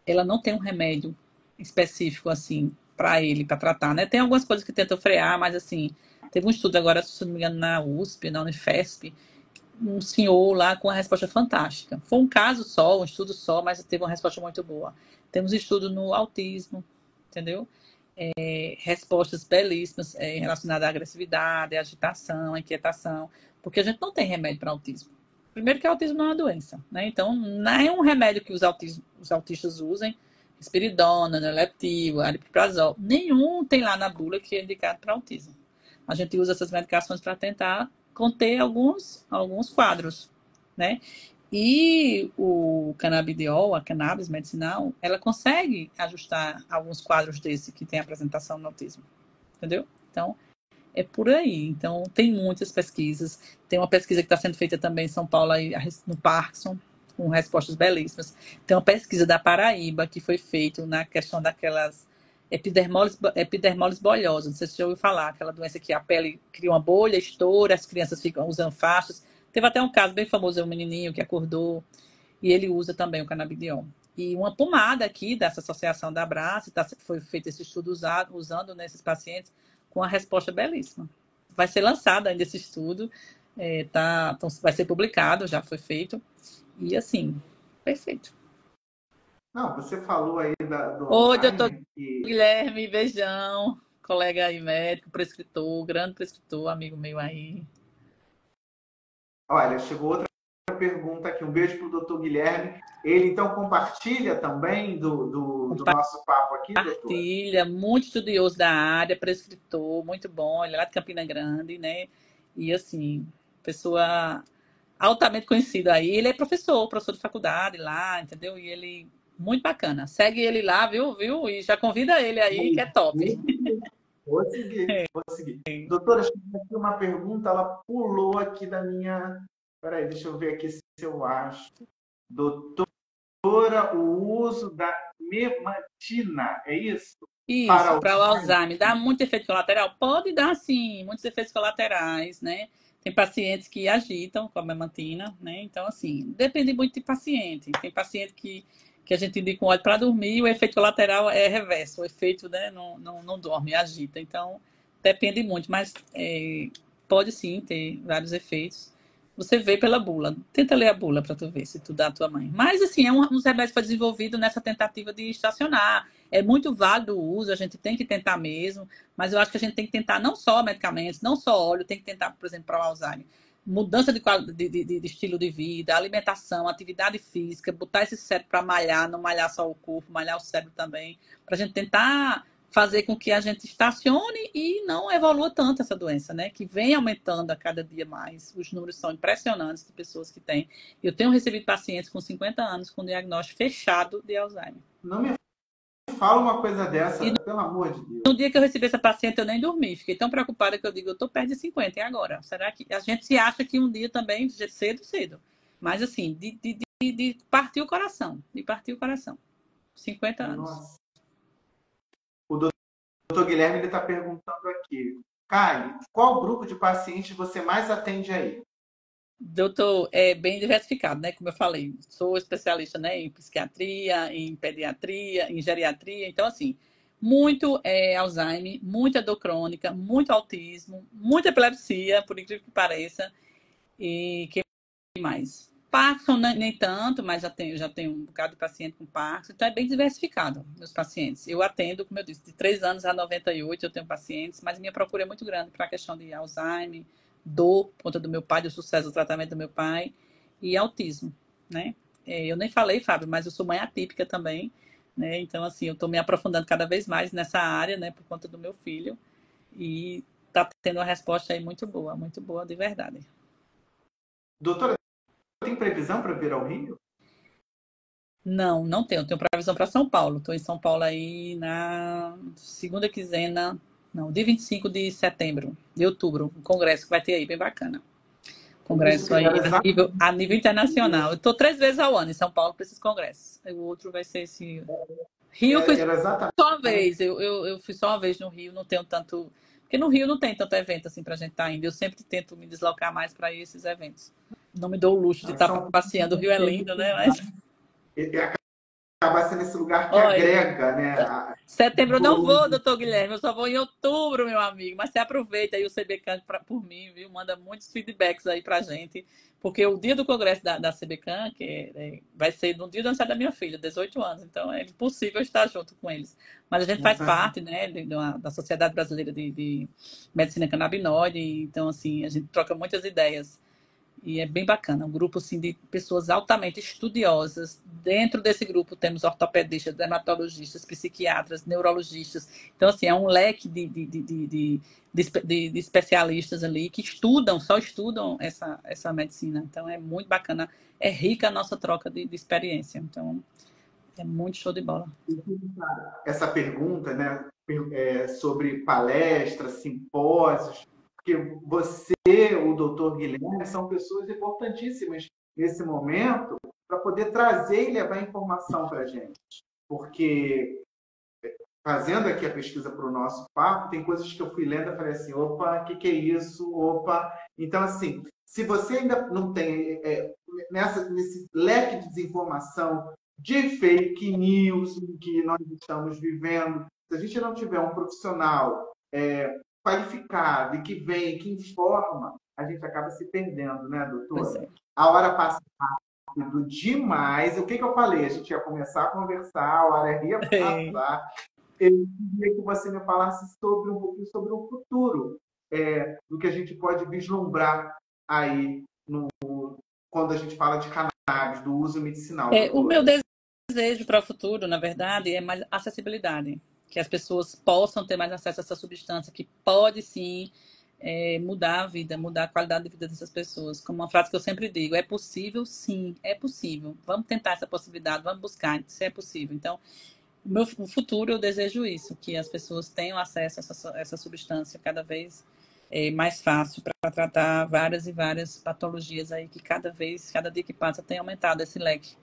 S2: ela não tem um remédio específico assim para ele, para tratar, né? Tem algumas coisas que tentam frear, mas assim, teve um estudo agora, se não me engano, na USP, na Unifesp, um senhor lá com uma resposta fantástica. Foi um caso só, um estudo só, mas teve uma resposta muito boa. Temos estudo no autismo, entendeu? Respostas belíssimas relacionadas à agressividade, à agitação, à inquietação, porque a gente não tem remédio para autismo. Primeiro que o autismo não é uma doença, né? Então, nenhum remédio que os autistas usem, risperidona, leptil, aripiprazol, nenhum tem lá na bula que é indicado para autismo. A gente usa essas medicações para tentar conter alguns quadros, né? E o canabidiol, a cannabis medicinal, ela consegue ajustar alguns quadros desse que tem apresentação no autismo, entendeu? Então, é por aí. Então, tem muitas pesquisas. Tem uma pesquisa que está sendo feita também em São Paulo, aí, no Parkinson, com respostas belíssimas. Tem uma pesquisa da Paraíba que foi feita na questão daquelas epidermólise bolhosa. Não sei se você já ouviu falar, aquela doença que a pele cria uma bolha, estoura, as crianças ficam usando faixas. Teve até um caso bem famoso, é um menininho que acordou e ele usa também o canabidiol. E uma pomada aqui dessa associação da Abraço, foi feito esse estudo usando nesses pacientes com uma resposta belíssima. Vai ser lançado ainda esse estudo, então vai ser publicado, já foi feito. E assim, perfeito.
S1: Não, você falou aí do
S2: Oi, doutor
S1: Alzheimer, que,
S2: Guilherme, beijão. Colega aí, médico, prescritor, grande prescritor, amigo meu aí.
S1: olha, chegou outra pergunta aqui. Um beijo para o doutor Guilherme. Ele, então, compartilha também do nosso papo aqui, doutor?
S2: Compartilha, muito estudioso da área, prescritor, muito bom. Ele é lá de Campina Grande, né? E, assim, pessoa altamente conhecida aí. Ele é professor de faculdade lá, entendeu? E ele, muito bacana. Segue ele lá, viu? E já convida ele aí, que é top.
S1: Vou seguir. Doutora, aqui uma pergunta, ela pulou aqui da minha... Peraí, deixa eu ver aqui se eu acho. Doutora, o uso da memantina, é isso?
S2: Isso, para o Alzheimer. Dá muito efeito colateral? Pode dar, sim, muitos efeitos colaterais, né? Tem pacientes que agitam com a memantina, né? Então, assim, depende muito de paciente. Tem paciente que a gente indica um óleo para dormir e o efeito colateral é reverso. O efeito, né, não dorme, agita. Então, depende muito, mas pode sim ter vários efeitos. Você vê pela bula. Tenta ler a bula para tu ver se tu dá a tua mãe. Mas, assim, é um remédio que foi desenvolvido nessa tentativa de estacionar. É muito válido o uso, a gente tem que tentar mesmo, mas eu acho que a gente tem que tentar não só medicamentos, não só óleo, tem que tentar, por exemplo, para o Alzheimer, mudança de estilo de vida, alimentação, atividade física, botar esse cérebro para malhar, não malhar só o corpo, malhar o cérebro também, para a gente tentar fazer com que a gente estacione e não evolua tanto essa doença, né? Que vem aumentando a cada dia mais. Os números são impressionantes de pessoas que têm. Eu tenho recebido pacientes com 50 anos com diagnóstico fechado de Alzheimer.
S1: Não me fala uma coisa dessa, pelo amor de Deus.
S2: No dia que eu recebi essa paciente, eu nem dormi. Fiquei tão preocupada que eu digo, eu tô perto de 50, e agora? Será que... A gente se acha que um dia também, cedo. Mas assim, de partir o coração. De partir o coração. 50 anos. Nossa.
S1: O doutor Guilherme está perguntando aqui. Caio, qual grupo de pacientes você mais atende aí?
S2: Doutor, é bem diversificado, né? Como eu falei, sou especialista, né, em psiquiatria, em pediatria, em geriatria. Então, assim, muito Alzheimer, muita dor crônica, muito autismo, muita epilepsia, por incrível que pareça. E que mais? Parkinson nem tanto, mas já tenho um bocado de paciente com Parkinson. Então, é bem diversificado, meus pacientes. Eu atendo, como eu disse, de 3 anos a 98 eu tenho pacientes, mas minha procura é muito grande para a questão de Alzheimer, dor, por conta do meu pai, do sucesso do tratamento do meu pai, e autismo, né? Eu nem falei, Fábio, mas eu sou mãe atípica também, né? Então, assim, eu estou me aprofundando cada vez mais nessa área, né, por conta do meu filho, e está tendo uma resposta aí muito boa de verdade.
S1: Doutora, tem previsão para vir ao Rio?
S2: Não tenho. Eu tenho previsão para São Paulo. Estou em São Paulo aí na segunda quinzena, não, dia 25 de setembro, de outubro, um congresso que vai ter aí, bem bacana. Congresso aí a nível internacional. Eu estou 3 vezes ao ano em São Paulo para esses congressos. O outro vai ser esse. Rio fui só uma vez. Eu fui só uma vez no Rio, não tenho tanto. Porque no Rio não tem tanto evento assim para a gente estar indo. Eu sempre tento me deslocar mais para esses eventos. Não me dou o luxo de estar passeando. O Rio é lindo, né? Mas
S1: acaba sendo esse lugar que agrega, né?
S2: Setembro eu não vou, doutor Guilherme, eu só vou em outubro, meu amigo. Mas você aproveita aí o CBCAN por mim, viu? Manda muitos feedbacks aí pra gente. Porque o dia do congresso da CBCAN, vai ser no dia do aniversário da minha filha, 18 anos. Então é impossível estar junto com eles. Mas a gente faz parte, né, da Sociedade Brasileira de Medicina Canabinoide. Então, assim, a gente troca muitas ideias. E é bem bacana, um grupo assim, de pessoas altamente estudiosas. Dentro desse grupo temos ortopedistas, dermatologistas, psiquiatras, neurologistas. Então, assim, é um leque de especialistas ali que só estudam essa medicina. Então, é muito bacana. É rica a nossa troca de experiência. Então, é muito show de bola.
S1: Essa pergunta, né, sobre palestras, simpósios, porque você, o doutor Guilherme, são pessoas importantíssimas nesse momento para poder trazer e levar informação para a gente. Porque, fazendo aqui a pesquisa para o nosso papo, tem coisas que eu fui lendo e falei assim, opa, o que é isso? Opa! Então, assim, se você ainda não tem, nesse leque de desinformação, de fake news que nós estamos vivendo, se a gente não tiver um profissional qualificado e que vem, que informa, a gente acaba se perdendo, né, doutora? A hora passa rápido demais. O que eu falei? A gente ia começar a conversar, a hora ia passar. Eu queria que você me falasse um pouquinho sobre o futuro, do que a gente pode vislumbrar aí quando a gente fala de cannabis, do uso medicinal,
S2: O meu
S1: doutora?
S2: desejo para o futuro, na verdade, é mais acessibilidade. Que as pessoas possam ter mais acesso a essa substância, que pode sim mudar a vida, mudar a qualidade de vida dessas pessoas. Como uma frase que eu sempre digo, é possível? Sim, é possível. Vamos tentar essa possibilidade, vamos buscar se é possível. Então, no futuro eu desejo isso, que as pessoas tenham acesso a essa substância cada vez mais fácil para tratar várias e várias patologias aí que cada dia que passa tem aumentado esse leque.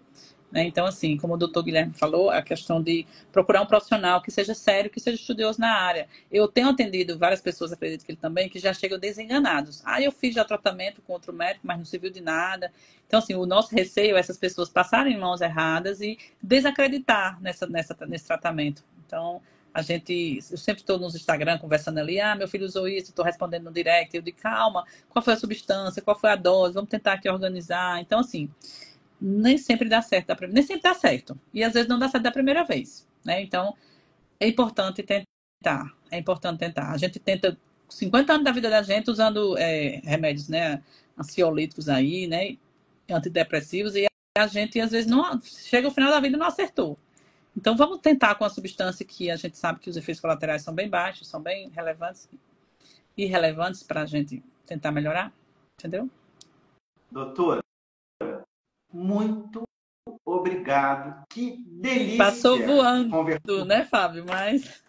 S2: Né? Então, assim, como o doutor Guilherme falou, a questão de procurar um profissional que seja sério, que seja estudioso na área. Eu tenho atendido várias pessoas, acredito que ele também, que já chegam desenganados. Eu fiz já tratamento com outro médico, mas não serviu de nada. Então, assim, o nosso receio é essas pessoas passarem em mãos erradas e desacreditar nesse tratamento. Então, eu sempre estou nos Instagram conversando ali, meu filho usou isso, estou respondendo no direct, eu digo, calma, qual foi a substância, qual foi a dose, vamos tentar aqui organizar. Então, assim, nem sempre dá certo, nem sempre dá certo. E às vezes não dá certo da primeira vez, né? Então, é importante tentar. É importante tentar. A gente tenta 50 anos da vida da gente usando remédios, né? Ansiolíticos aí, né? Antidepressivos, e a gente às vezes não chega ao final da vida e não acertou. Então, vamos tentar com a substância que a gente sabe que os efeitos colaterais são bem baixos, são bem relevantes, irrelevantes para a gente tentar melhorar, entendeu?
S1: Doutora, muito obrigado. Que
S2: Passou
S1: delícia
S2: voando,
S1: conversar.
S2: né, Fábio? Mas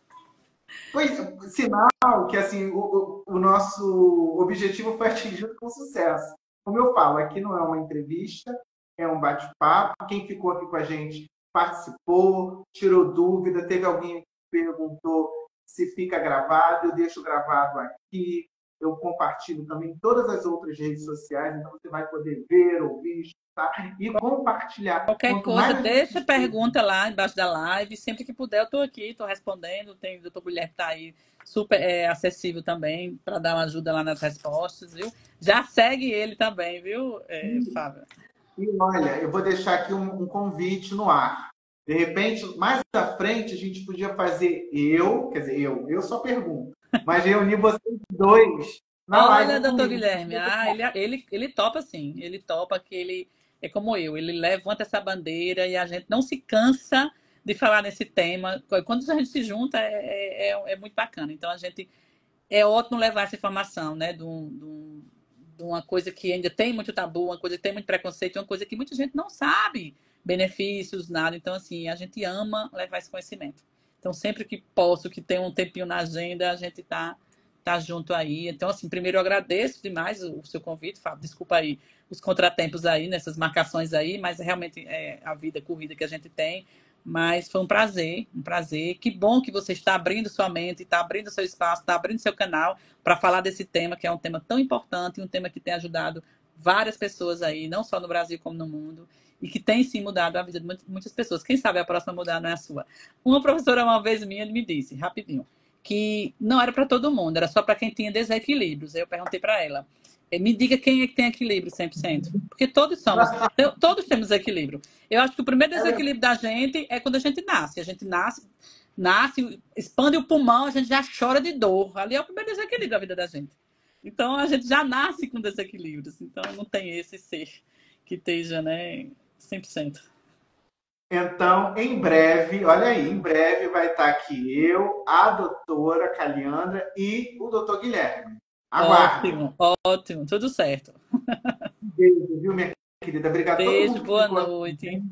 S1: Foi sinal que assim, o nosso objetivo foi atingido com sucesso. Como eu falo, aqui não é uma entrevista, é um bate-papo. Quem ficou aqui com a gente participou, tirou dúvida, teve alguém que perguntou se fica gravado, eu deixo gravado aqui, eu compartilho também em todas as outras redes sociais, então você vai poder ver, ouvir, escutar e compartilhar.
S2: qualquer
S1: Quanto
S2: coisa,
S1: mais a
S2: deixa
S1: gente tem,
S2: pergunta lá embaixo da live. Sempre que puder, eu estou aqui, estou respondendo. Tem o doutor Guilherme está aí super acessível também para dar uma ajuda lá nas respostas, viu? Já segue ele também, viu, Fábio?
S1: e olha, eu vou deixar aqui um convite no ar. De repente, mais à frente, a gente podia fazer quer dizer, eu só pergunto, mas reunir vocês dois na
S2: Olha,
S1: live
S2: doutor
S1: comigo.
S2: Guilherme, ele topa sim, ele topa que ele é como eu, ele levanta essa bandeira e a gente não se cansa de falar nesse tema. Quando a gente se junta é muito bacana. Então a gente é ótimo levar essa informação, né, de uma coisa que ainda tem muito tabu, uma coisa que tem muito preconceito, uma coisa que muita gente não sabe benefícios, nada. Então, assim, a gente ama levar esse conhecimento. Então, sempre que posso, que tem um tempinho na agenda, a gente tá junto aí. Então, assim, primeiro eu agradeço demais o seu convite, Fábio. Desculpa aí os contratempos aí, nessas marcações aí, mas realmente é a vida corrida que a gente tem. Mas foi um prazer, um prazer. Que bom que você está abrindo sua mente, está abrindo seu espaço, está abrindo seu canal para falar desse tema, que é um tema tão importante, um tema que tem ajudado várias pessoas aí, não só no Brasil como no mundo, e que tem sim mudado a vida de muitas pessoas. Quem sabe a próxima mudar não é a sua. Uma professora uma vez minha me disse, rapidinho, que não era para todo mundo, era só para quem tinha desequilíbrios. Aí eu perguntei para ela, me diga quem é que tem equilíbrio 100%. Porque todos temos equilíbrio. Eu acho que o primeiro desequilíbrio da gente é quando a gente nasce. A gente nasce, expande o pulmão, a gente já chora de dor. Ali é o primeiro desequilíbrio da vida da gente. Então a gente já nasce com desequilíbrios. Então não tem esse ser que esteja, né, 100%.
S1: Então, em breve, olha aí, em breve vai estar aqui eu, a doutora Caliandra e o doutor Guilherme. Aguardem.
S2: Ótimo, ótimo, tudo certo.
S1: Beijo, viu, minha querida? Obrigado a todo
S2: Beijo,
S1: mundo que
S2: boa
S1: ficou aqui.
S2: noite.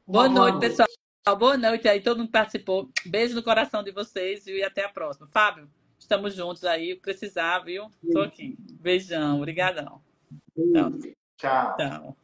S2: Boa
S1: Uma boa
S2: noite,
S1: noite.
S2: pessoal. Boa noite aí, todo mundo participou. Beijo no coração de vocês, viu? E até a próxima. Fábio, estamos juntos aí. Precisar, viu? Tô aqui. Beijão, obrigadão. Tchau,
S1: Beijo. Tchau.
S2: tchau.